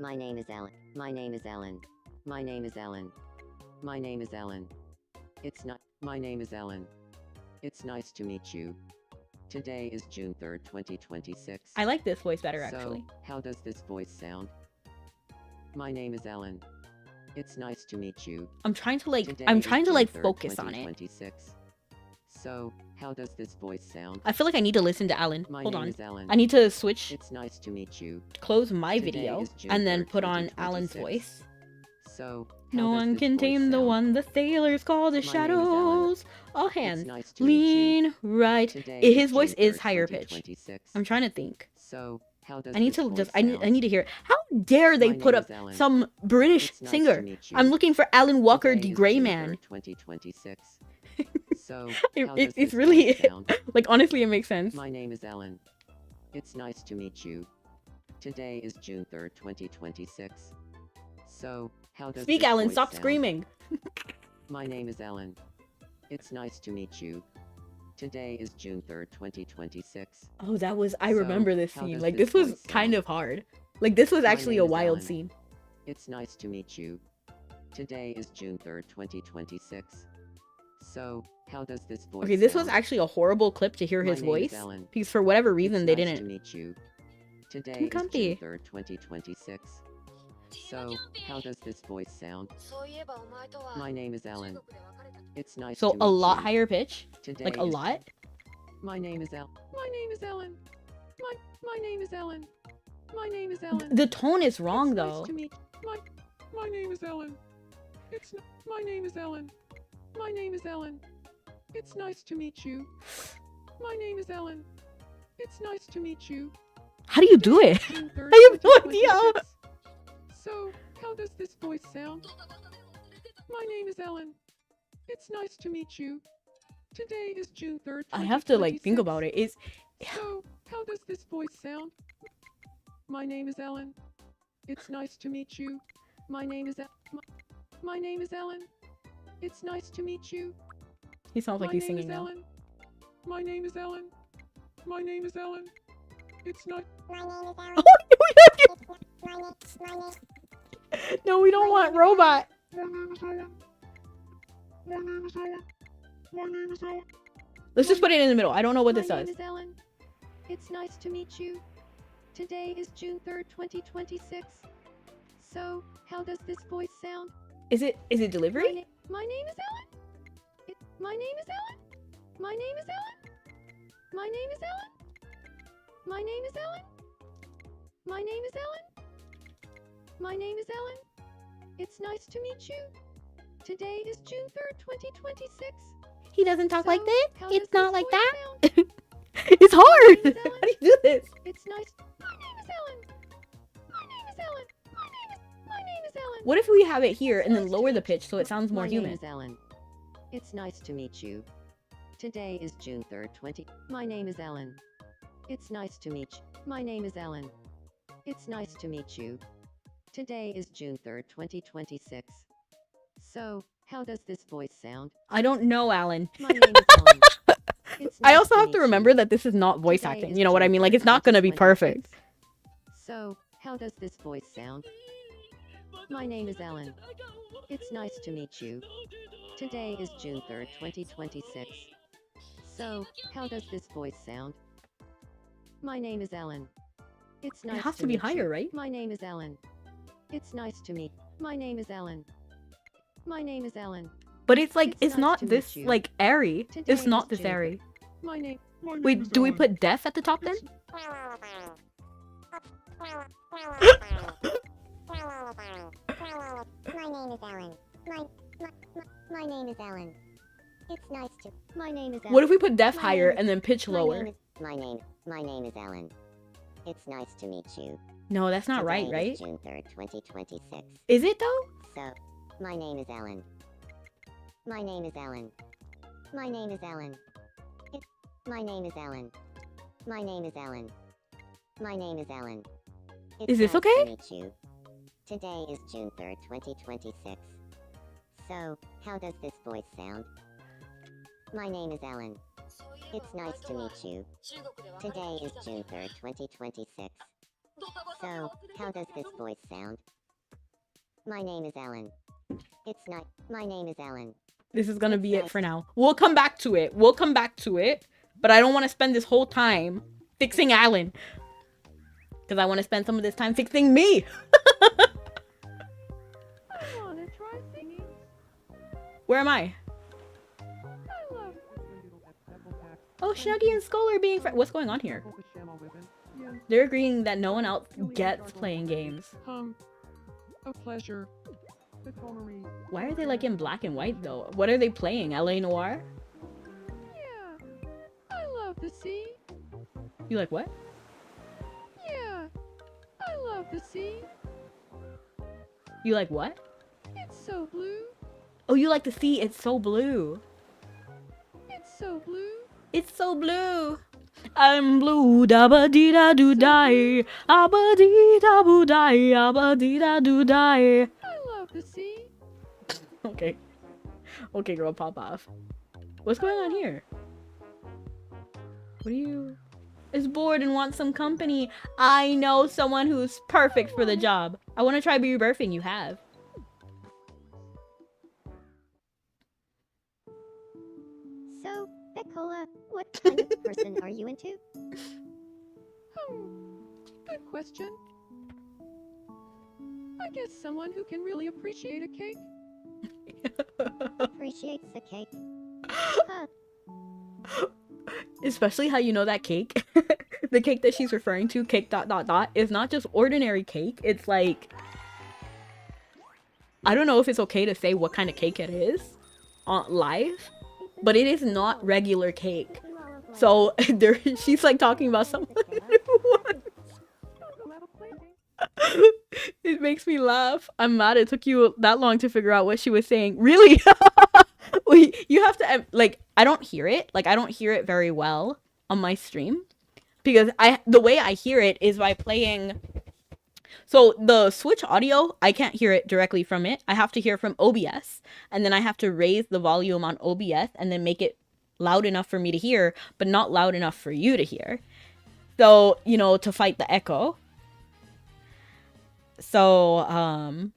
D: My name is Alan. My name is Alan. My name is Alan. My name is Alan.
C: My name is Alan. It's nice to meet you. Today is June 3rd, 2026.
A: I like this voice better, actually.
C: So, how does this voice sound? My name is Alan. It's nice to meet you.
A: I'm trying to like,
C: Today
A: I'm
C: is
A: trying to
C: June
A: like
C: 3rd,
A: focus on it.
C: 2026. So, how does this voice sound?
A: I feel like I need to listen to Alan.
C: My
A: Hold
C: name
A: on.
C: is Alan.
A: I need to switch,
C: It's nice to meet you.
A: close my
C: Today
A: video,
C: is June
A: and then
C: 3rd,
A: put on Alan's
C: 2026.
A: voice.
C: So, how
A: No
C: does
A: one
C: this
A: can
C: voice
A: tame the
C: sound?
A: one the sailors call the
C: My name is Alan.
A: shadows. All
C: It's
A: hands,
C: nice to meet you.
A: lean right.
C: Today
A: His
C: is
A: voice
C: June
A: is
C: 3rd,
A: higher pitch.
C: 2026.
A: I'm trying to think.
C: So, how does
A: I need
C: this
A: to
C: voice
A: just,
C: sound?
A: I need to hear it. How dare they
C: My
A: put
C: name
A: up
C: is Alan.
A: some British
C: It's nice to
A: singer?
C: meet you.
A: I'm looking for Alan Walker,
C: Today
A: the
C: is
A: Grey
C: June
A: Man.
C: 3rd, 2026. So,
A: It-
C: how
A: it-
C: does
A: it's
C: this
A: really-
C: voice sound?
A: Like, honestly, it makes sense.
C: My name is Alan. It's nice to meet you. Today is June 3rd, 2026. So, how does
A: Speak,
C: this
A: Alan.
C: voice
A: Stop
C: sound?
A: screaming.
C: My name is Alan. It's nice to meet you. Today is June 3rd, 2026.
A: Oh, that was. I
C: So,
A: remember this
C: how
A: scene.
C: does
A: Like,
C: this
A: this was
C: voice
A: kind
C: sound?
A: of hard. Like, this was
C: My
A: actually
C: name
A: a
C: is
A: wild
C: Alan.
A: scene.
C: It's nice to meet you. Today is June 3rd, 2026. So, how does this voice
A: Okay, this was
C: sound?
A: actually a horrible clip to hear
C: My
A: his
C: name is
A: voice.
C: Alan.
A: Because for whatever reason,
C: It's
A: they
C: nice
A: didn't.
C: to meet you. Today is June
A: comfy.
C: 3rd, 2026. So, how does this voice sound? My name is Ellen. It's nice to
A: So
C: meet
A: a lot
C: you.
A: higher pitch?
C: Today
A: Like a
C: is-
A: lot?
C: My name is Ellen.
B: My name is Ellen. My name is Ellen. My name is Ellen.
A: The tone is wrong
B: It's
A: though.
B: Nice to meet my name is Ellen. My name is Ellen. My name is Ellen. It's nice to meet you. My name is Ellen. It's nice to meet you.
A: How do you do it?
B: June 3rd,
A: I have no idea.
B: 2026. So, how does this voice sound? My name is Ellen. It's nice to meet you. Today is June 3rd, 2026.
A: I have to like think about it. It's
B: So, how does this voice sound? My name is Ellen. It's nice to meet you. My name is my name is Ellen. It's nice to meet you.
A: he sounds like
B: My
A: he's
B: name
A: singing
B: is
A: now.
B: Ellen. My name is Ellen. My name is Ellen. It's not.
A: No, we don't want robot. Let's just put it in the middle. I don't know what this
B: My
A: does.
B: name is Ellen. It's nice to meet you. Today is June 3rd, 2026. So, how does this voice sound?
A: Is it delivery?
B: My name is Ellen. My name is Ellen. My name is Ellen. My name is Ellen. My name is Ellen. My name is Ellen. My name is Ellen. It's nice to meet you. Today is June 3rd, 2026.
A: He doesn't talk like
B: So,
A: this.
B: how
A: It's
B: does
A: not
B: this
A: like
B: voice
A: that.
B: sound?
A: It's hard.
B: name is
A: How
B: Ellen.
A: do you do this?
B: It's nice. My name is Ellen. My name is Ellen. My name is Ellen.
A: What if we have it here and then lower the pitch so it sounds more
C: My
A: human?
C: name is Ellen. It's nice to meet you. Today is June 3rd, 20. My name is Ellen. It's nice to meet you. My name is Ellen. It's nice to meet you. Today is June 3rd, 2026. So, how does this voice sound?
A: I don't know, Alan.
C: My name is Ellen. It's
A: I
C: nice
A: also have
C: meet
A: to
C: you.
A: remember that this is not voice
C: Today
A: acting.
C: is
A: You know what I
C: June
A: mean? Like
C: 3rd,
A: it's not gonna be
C: 2026.
A: perfect.
C: So, how does this voice sound? My name is Ellen. It's nice to meet you. Today is June 3rd, 2026. So, how does this voice sound? My name is Ellen. It's nice
A: It has
C: to
A: to be
C: meet
A: higher,
C: you.
A: right?
C: My name is Ellen. It's nice to meet. My name is Ellen. My name is Ellen.
A: But it's like
C: It's
A: it's
C: nice
A: not
C: to meet
A: this
C: you.
A: like airy.
C: Today
A: It's not
C: is
A: this
C: June
A: airy.
B: My name
A: Wait,
B: is
A: do we
B: Ellen.
A: put deaf at the top then?
E: My name is Ellen. My name is Ellen. It's nice to. My name is Ellen.
A: What if we put deaf
E: My
A: higher
E: name
A: and then pitch lower?
E: My name is Ellen. It's nice to meet you.
A: No, that's not right,
E: Today
A: right?
E: is June 3rd, 2026.
A: Is it though?
E: So, my name is Ellen. My name is Ellen. My name is Ellen. My name is Ellen. My name is Ellen. My name is Ellen. It's
A: Is this
E: nice
A: okay?
E: To meet you. Today is June 3rd, 2026. So, how does this voice sound? My name is Ellen. It's nice to meet you. Today is June 3rd, 2026. So, how does this voice sound? My name is Ellen. It's not. My name is Ellen.
A: This is gonna
E: It's
A: be it
E: nice.
A: for now. We'll come back to it. We'll come back to it. But I don't want to spend this whole time fixing Alan. Because I want to spend some of this time fixing me.
B: I wanna try singing.
A: Where am I?
B: I love.
A: Oh, Shaggy and Skull are being What's going on here? They're agreeing that no one else gets playing games.
B: A pleasure. Buffoonery.
A: Why are they like in black and white though? What are they playing? LA Noire?
B: Yeah. I love the sea.
A: You like what?
B: Yeah. I love the sea.
A: You like what?
B: It's so blue.
A: Oh, you like the sea. It's so blue.
B: It's so blue.
A: It's so blue. I'm blue, da ba dee da do die, ba dee da boo die, ba dee da do die.
B: I love the sea.
A: Okay, okay, girl, pop off. What's going on here? What are you? Is bored and wants some company. I know someone who's perfect for the job. I want to try rebirthing. You have.
E: So, Becola, what kind of person are you into?
B: Good Good question. I guess someone who can really appreciate a cake.
E: Appreciates the cake. Huh.
A: Especially how you know that cake. The cake that she's referring to, cake ... is not just ordinary cake. It's like, I don't know if it's okay to say what kind of cake it is on live, but it is not regular cake. So there, she's like talking about someone who it makes me laugh. I'm mad it took you that long to figure out what she was saying. Really? Wait, you have to, like, I don't hear it. Like, I don't hear it very well on my stream. Because the way I hear it is by playing... So, the Switch audio, I can't hear it directly from it. I have to hear from OBS. And then I have to raise the volume on OBS and then make it loud enough for me to hear, but not loud enough for you to hear. So, you know, to fight the echo. So, I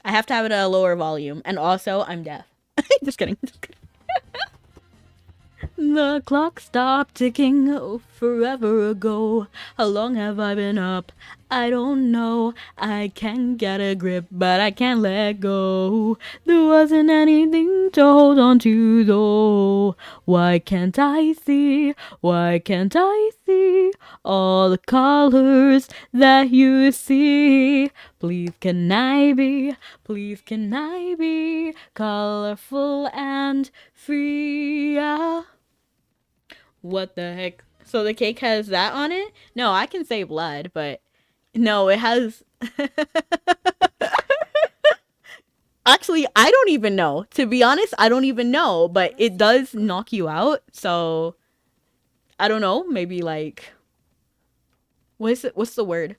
A: have to have it at a lower volume. And also, I'm deaf. Just kidding. Just kidding. The clock stopped ticking forever ago. How long have I been up? I don't know. I can't get a grip, but I can't let go. There wasn't anything to hold on to, though. Why can't I see? Why can't I see all the colors that you see? Please can I be? Please can I be colorful and free? What the heck? So the cake has that on it? No, I can say blood, but no, it has... Actually, I don't even know. To be honest, I don't even know, but it does knock you out, so... I don't know, maybe like... What is it? What's the word?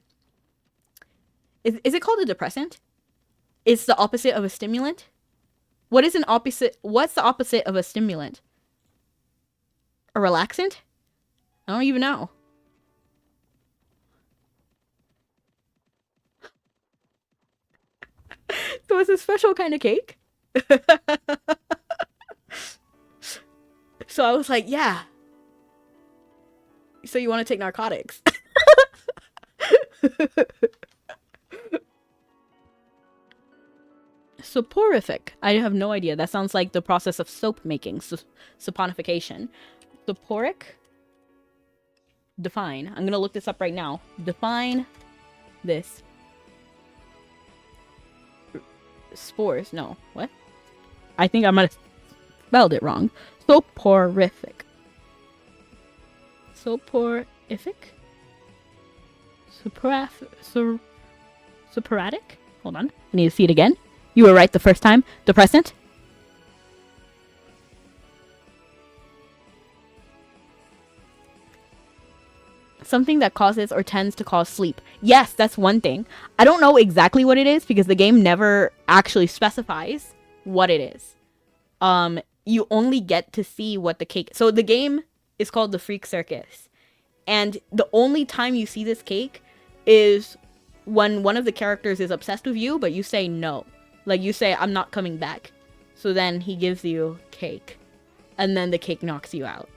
A: Is it called a depressant? It's the opposite of a stimulant? What is an opposite? What's the opposite of a stimulant? A relaxant? I don't even know. So it's a special kind of cake. So I was like, yeah. So you want to take narcotics? Soporific. I have no idea. That sounds like the process of soap making. Saponification. Soporic? Define. I'm gonna look this up right now. Define this. Spores. No. What? I think I might have spelled it wrong. Soporific. Soporific? Soporific? Hold on. I need to see it again. You were right the first time. Depressant? Something that causes or tends to cause sleep. Yes, that's one thing. I don't know exactly what it is because the game never actually specifies what it is. You only get to see what the cake... So the game is called The Freak Circus. And the only time you see this cake is when one of the characters is obsessed with you, but you say no. Like, you say, I'm not coming back. So then he gives you cake. And then the cake knocks you out.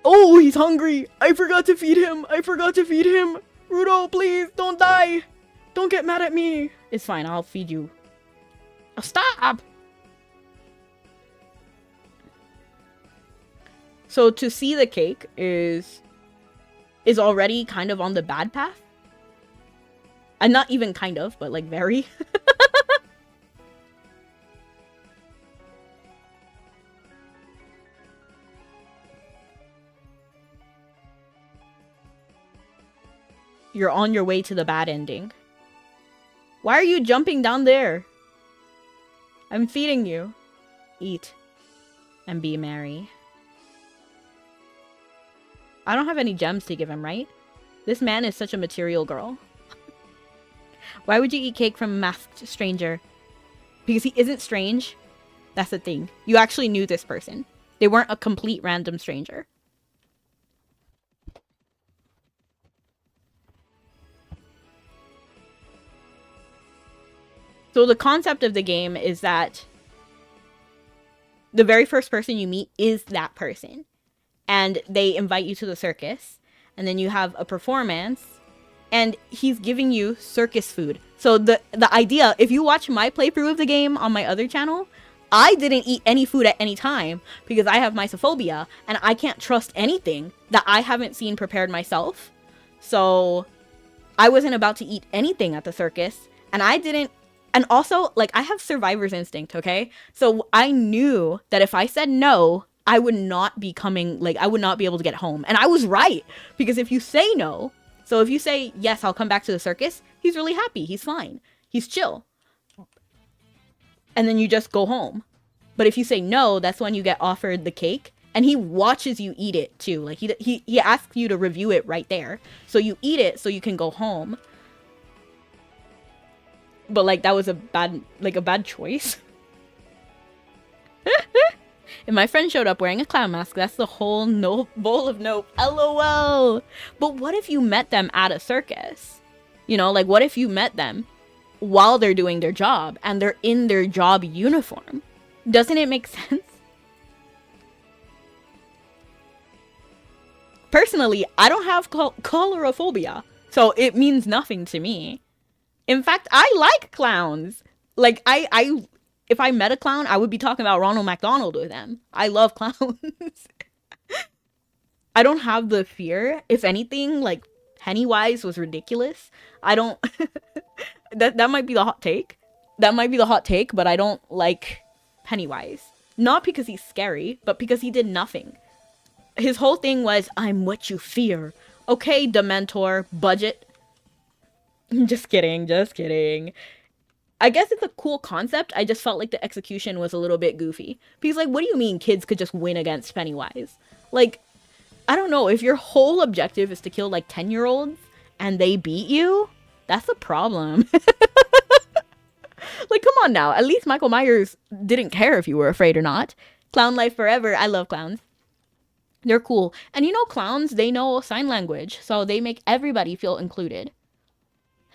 A: Oh, he's hungry! I forgot to feed him! I forgot to feed him! Rudo, please, don't die! Don't get mad at me! It's fine, I'll feed you. Oh, stop! So to see the cake is already kind of on the bad path. And not even kind of, but like very. You're on your way to the bad ending. Why are you jumping down there? I'm feeding you. Eat. And be merry. I don't have any gems to give him, right? This man is such a material girl. Why would you eat cake from a masked stranger? Because he isn't strange. That's the thing. You actually knew this person. They weren't a complete random stranger. So the concept of the game is that the very first person you meet is that person. And they invite you to the circus. and then you have a performance, and he's giving you circus food. So the idea, if you watch my playthrough of the game on my other channel, I didn't eat any food at any time because I have mysophobia and I can't trust anything that I haven't seen prepared myself. So I wasn't about to eat anything at the circus, and I didn't. And also, like, I have survivor's instinct, okay? So I knew that if I said no, I would not be coming, like, I would not be able to get home. And I was right, because if you say no, so if you say, yes, I'll come back to the circus, he's really happy, he's fine, he's chill. And then you just go home. But if you say no, that's when you get offered the cake, and he watches you eat it too. Like, he asks you to review it right there. So you eat it so you can go home. But, like, that was a bad choice. If my friend showed up wearing a clown mask, that's the whole bowl of nope. LOL. But what if you met them at a circus? You know, like, what if you met them while they're doing their job and they're in their job uniform? Doesn't it make sense? Personally, I don't have colorophobia, so it means nothing to me. In fact, I like clowns. Like, if I met a clown, I would be talking about Ronald McDonald with them. I love clowns. I don't have the fear. If anything, like, Pennywise was ridiculous. I don't... that might be the hot take. That might be the hot take, but I don't like Pennywise. Not because he's scary, but because he did nothing. His whole thing was, I'm what you fear. Okay, Dementor, budget. Just kidding, just kidding. I guess it's a cool concept. I just felt like the execution was a little bit goofy. Because, like, what do you mean kids could just win against Pennywise? Like, I don't know. If your whole objective is to kill, like, 10-year-olds and they beat you, that's a problem. Like, come on now. At least Michael Myers didn't care if you were afraid or not. Clown life forever. I love clowns. They're cool. And you know, clowns, they know sign language. So they make everybody feel included.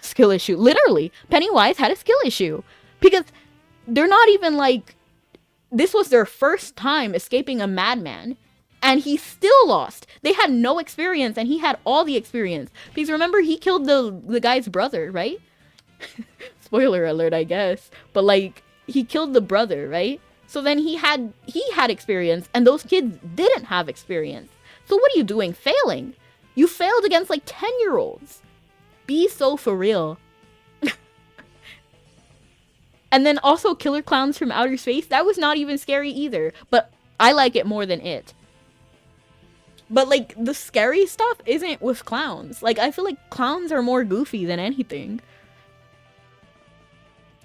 A: Skill issue. Literally, Pennywise had a skill issue. Because they're not even like... This was their first time escaping a madman. And he still lost. They had no experience and he had all the experience. Because remember, he killed the guy's brother, right? Spoiler alert, I guess. But like, he killed the brother, right? So then he had experience and those kids didn't have experience. So what are you doing? Failing. You failed against like 10-year-olds. Be so for real. And then also Killer Clowns from Outer Space. That was not even scary either. But I like it more than it. But like, the scary stuff isn't with clowns. Like, I feel like clowns are more goofy than anything.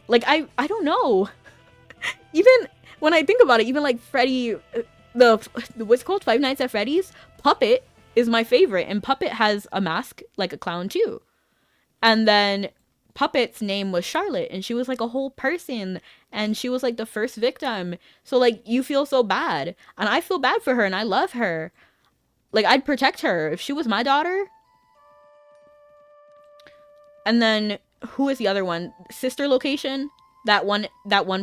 A: Like, I don't know. Even when I think about it, even like Freddy, what's it called? Five Nights at Freddy's? Puppet is my favorite. And Puppet has a mask like a clown too. And then Puppet's name was Charlotte. And she was like a whole person. And she was like the first victim. So like, you feel so bad. And I feel bad for her and I love her. Like, I'd protect her if she was my daughter. And then, who is the other one? Sister Location? That one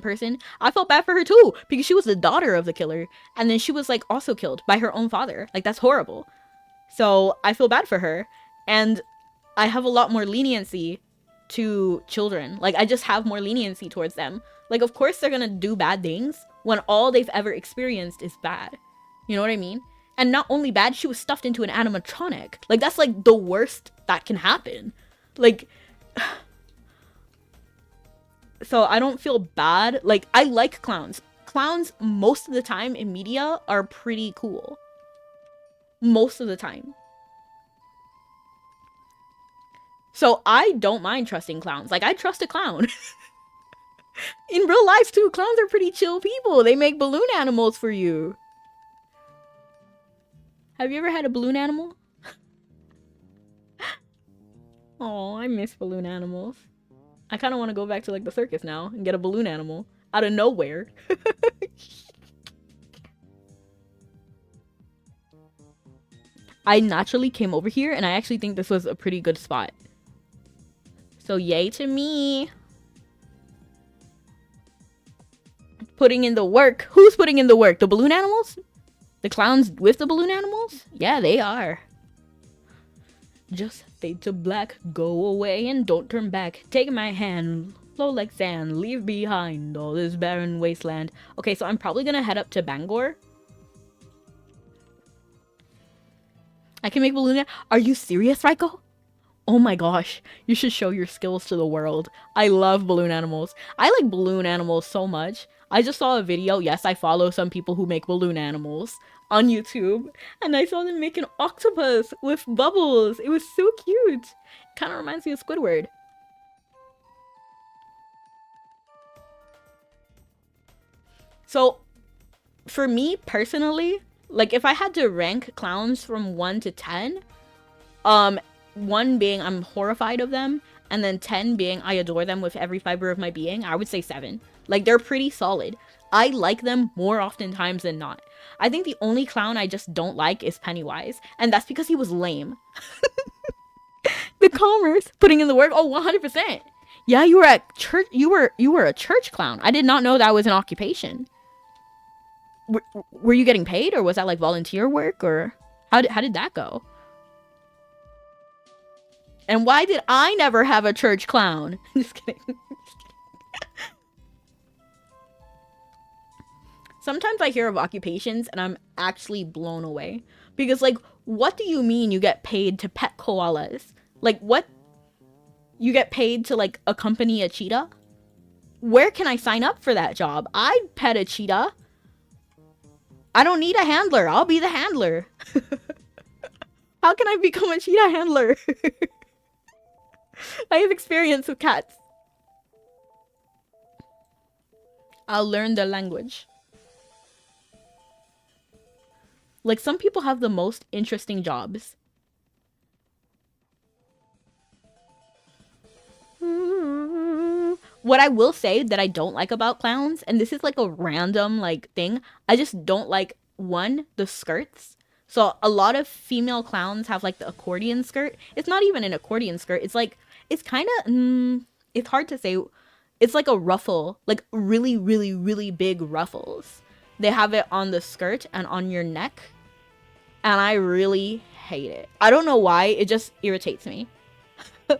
A: person. I felt bad for her too, because she was the daughter of the killer. And then she was, like, also killed by her own father. Like, that's horrible. So, I feel bad for her. And I have a lot more leniency to children. Like, I just have more leniency towards them. Like, of course they're gonna do bad things when all they've ever experienced is bad. You know what I mean? And not only bad, she was stuffed into an animatronic. Like, that's, like, the worst that can happen. Like, so I don't feel bad. Like, I like clowns. Clowns, most of the time in media, are pretty cool. Most of the time. So I don't mind trusting clowns. Like, I trust a clown. In real life, too, clowns are pretty chill people. They make balloon animals for you. Have you ever had a balloon animal? Oh, I miss balloon animals. I kind of want to go back to like the circus now and get a balloon animal out of nowhere. I naturally came over here and I actually think this was a pretty good spot. So yay to me. Putting in the work. Who's putting in the work? The balloon animals? The clowns with the balloon animals? Yeah, they are. Just fade to black, go away and don't turn back. Take my hand, flow like sand, leave behind all this barren wasteland. Okay, so I'm probably gonna head up to Bangor. I can make balloon. Are you serious, Raiko? Oh my gosh, you should show your skills to the world. I love balloon animals. I like balloon animals so much. I just saw a video. Yes, I follow some people who make balloon animals on YouTube, and I saw them make an octopus with bubbles. It was so cute. Kind of reminds me of Squidward. So, for me personally, like if I had to rank clowns from 1 to 10, 1 being I'm horrified of them, and then 10 being I adore them with every fiber of my being, I would say 7. Like, they're pretty solid. I like them more oftentimes than not. I think the only clown I just don't like is Pennywise, and that's because he was lame. The commerce, putting in the work, oh, 100%. Yeah, you were at church, you were a church clown. I did not know that was an occupation. Were you getting paid, or was that like volunteer work, or how did that go? And why did I never have a church clown? Just kidding. Sometimes I hear of occupations and I'm actually blown away. Because, like, what do you mean you get paid to pet koalas? Like, what? You get paid to, like, accompany a cheetah? Where can I sign up for that job? I'd pet a cheetah. I don't need a handler. I'll be the handler. How can I become a cheetah handler? I have experience with cats. I'll learn their language. Like, some people have the most interesting jobs. What I will say that I don't like about clowns, and this is like a random like thing, I just don't like, 1, the skirts. So a lot of female clowns have like the accordion skirt. It's not even an accordion skirt. It's like, it's kind of, it's hard to say. It's like a ruffle, like really, really, really big ruffles. They have it on the skirt and on your neck. And I really hate it. I don't know why. It just irritates me.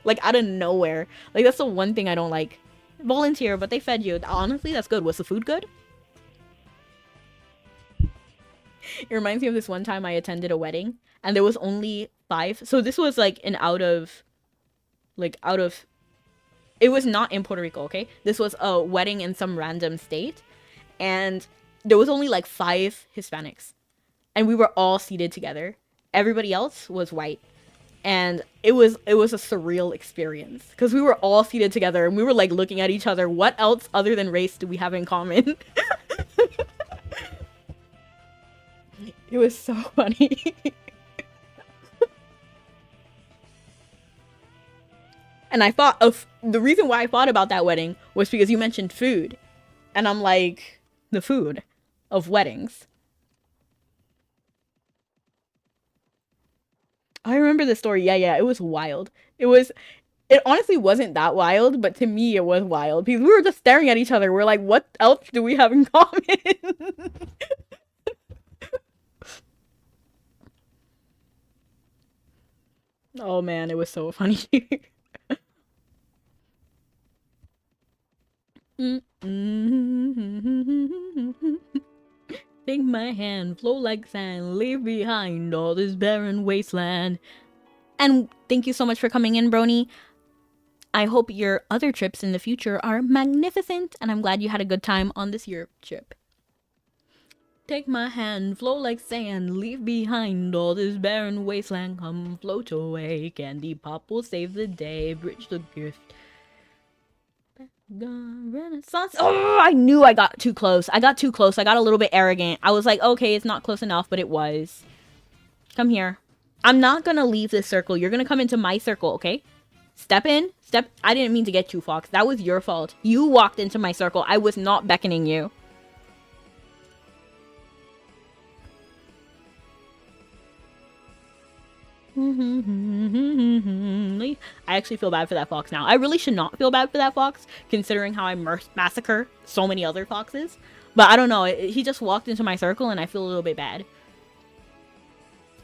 A: Like, out of nowhere. Like, that's the one thing I don't like. Volunteer, but they fed you. Honestly, that's good. Was the food good? It reminds me of this one time I attended a wedding. And there was only 5. So this was like an out of... It was not in Puerto Rico, okay? This was a wedding in some random state. And there was only like 5 Hispanics. And we were all seated together. Everybody else was white. And it was a surreal experience. Because we were all seated together and we were like looking at each other. What else other than race do we have in common? It was so funny. And I thought of the reason why I thought about that wedding was because you mentioned food. And I'm like, the food of weddings. I remember the story. Yeah, it was wild. It honestly wasn't that wild, but to me it was wild because we were just staring at each other. We're like, what else do we have in common? Oh man, it was so funny. Take my hand, flow like sand, leave behind all this barren wasteland. And thank you so much for coming in, Brony. I hope your other trips in the future are magnificent, and I'm glad you had a good time on this Europe trip. Take my hand, flow like sand, leave behind all this barren wasteland. Come float away, candy pop will save the day, bridge the gift. Renaissance. Oh, I knew I got too close. I got a little bit arrogant. I was like, okay, it's not close enough, but it was. Come here. I'm not gonna leave this circle. You're gonna come into my circle, okay? Step in. I didn't mean to get you, Fox. That was your fault. You walked into my circle. I was not beckoning you. I actually feel bad for that fox now. I really should not feel bad for that fox, considering how I massacre so many other foxes. But I don't know. He just walked into my circle, and I feel a little bit bad.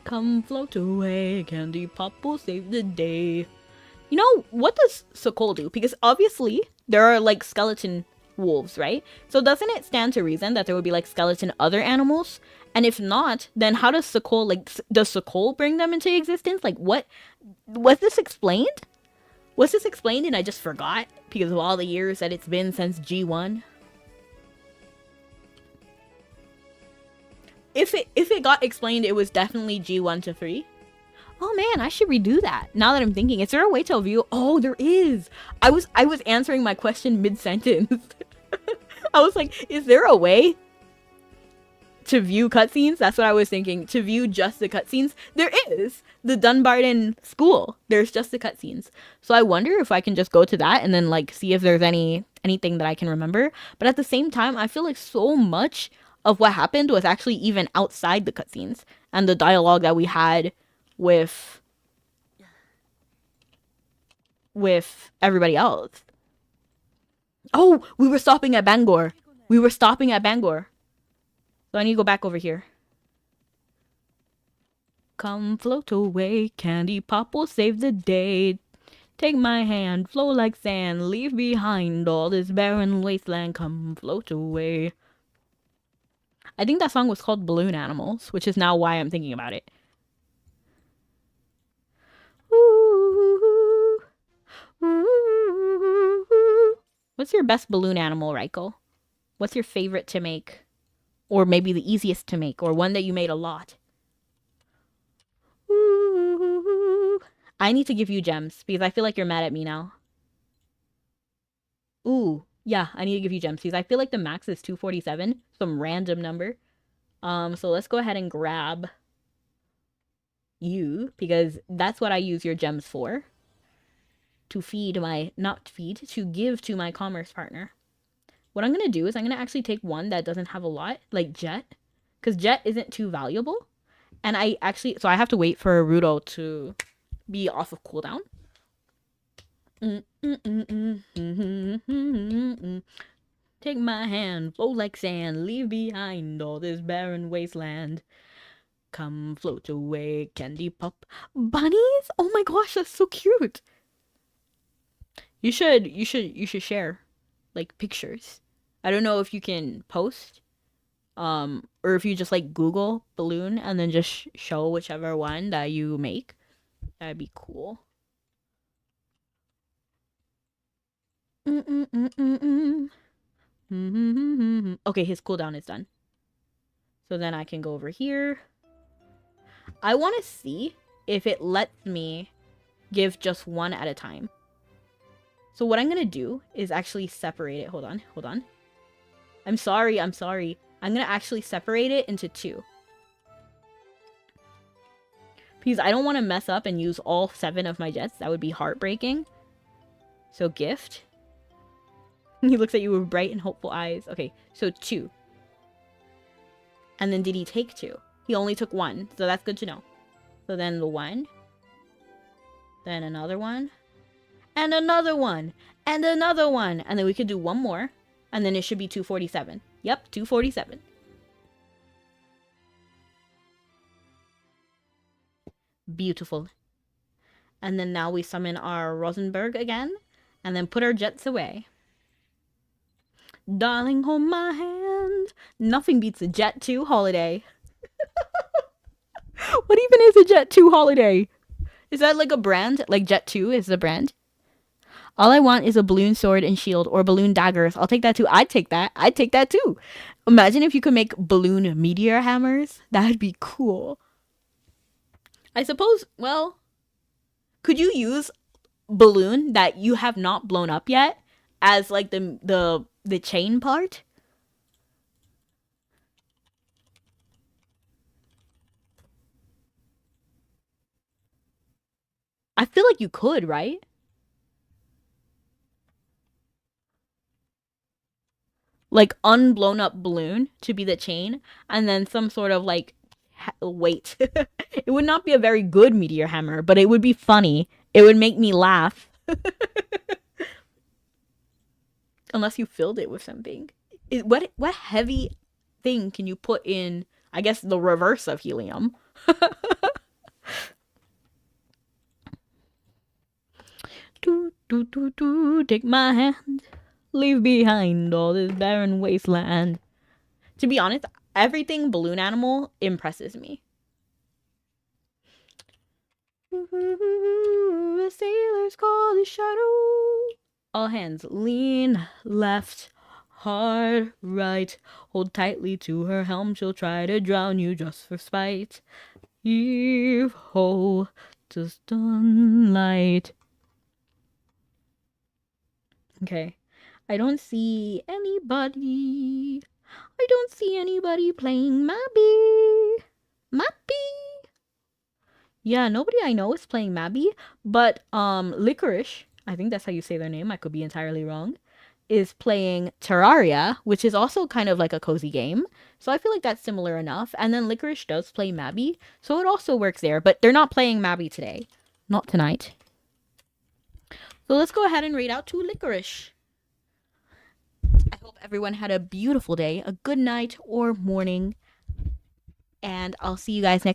A: Come float away, candy pop will save the day. You know, what does Sokol do? Because obviously there are like skeleton wolves, right? So doesn't it stand to reason that there would be like skeleton other animals? And if not, then how does Sokol, like, does Sokol bring them into existence? Like, what? Was this explained? Was this explained and I just forgot because of all the years that it's been since G1? If it got explained, it was definitely G1 to 3. Oh man, I should redo that. Now that I'm thinking, is there a way to view? Oh, there is. I was answering my question mid-sentence. I was like, is there a way to view cutscenes? That's what I was thinking. To view just the cutscenes? There is. The Dunbarton School. There's just the cutscenes. So I wonder if I can just go to that and then like see if there's anything that I can remember. But at the same time, I feel like so much of what happened was actually even outside the cutscenes and the dialogue that we had with everybody else. Oh, we were stopping at Bangor. So I need to go back over here. Come float away, candy pop will save the day. Take my hand, flow like sand, leave behind all this barren wasteland. Come float away. I think that song was called Balloon Animals, which is now why I'm thinking about it. Ooh, ooh. What's your best balloon animal, Raiko? What's your favorite to make? Or maybe the easiest to make, or one that you made a lot? Ooh. I need to give you gems, because I feel like you're mad at me now. Ooh, yeah, I need to give you gems, because I feel like the max is 247, some random number. So let's go ahead and grab you, because that's what I use your gems for. To give to my commerce partner. What I'm going to do is I'm going to actually take one that doesn't have a lot, like Jet, because Jet isn't too valuable. And so I have to wait for Rudo to be off of cooldown. Take my hand, flow like sand, leave behind all this barren wasteland. Come float away, candy pop. Bunnies? Oh my gosh, that's so cute. You should share like pictures. I don't know if you can post or if you just like Google balloon and then just show whichever one that you make. That'd be cool. Okay, his cooldown is done. So then I can go over here. I want to see if it lets me give just one at a time. So what I'm going to do is actually separate it. Hold on. I'm sorry. I'm going to actually separate it into 2. Because I don't want to mess up and use all 7 of my jets. That would be heartbreaking. So gift. He looks at you with bright and hopeful eyes. Okay, so 2. And then did he take 2? He only took 1, so that's good to know. So then the 1. Then another one. And another one. And another one. And then we could do one more. And then it should be 247. Yep, 247. Beautiful. And then now we summon our Rosenberg again. And then put our jets away. Darling, hold my hand. Nothing beats a Jet 2 holiday. What even is a Jet 2 holiday? Is that like a brand? Like Jet 2 is the brand? All I want is a balloon sword and shield or balloon daggers. I'll take that too. I'd take that. I'd take that too. Imagine if you could make balloon meteor hammers. That'd be cool. I suppose, well, could you use balloon that you have not blown up yet as like the chain part? I feel like you could, right? Like unblown up balloon to be the chain, and then some sort of like weight. It would not be a very good meteor hammer, but it would be funny. It would make me laugh. Unless you filled it with something. What heavy thing can you put in, I guess, the reverse of helium? Take my hand. Leave behind all this barren wasteland. To be honest, everything balloon animal impresses me. The sailors call the shadow. All hands lean left, hard right. Hold tightly to her helm, she'll try to drown you just for spite. Heave ho to sunlight. Okay. I don't see anybody. I don't see anybody playing Mabi. Mabi. Yeah, nobody I know is playing Mabi, but Licorice, I think that's how you say their name, I could be entirely wrong, is playing Terraria, which is also kind of like a cozy game. So I feel like that's similar enough. And then Licorice does play Mabi, so it also works there, but they're not playing Mabi today. Not tonight. So let's go ahead and raid out to Licorice. I hope everyone had a beautiful day, a good night or morning, and I'll see you guys next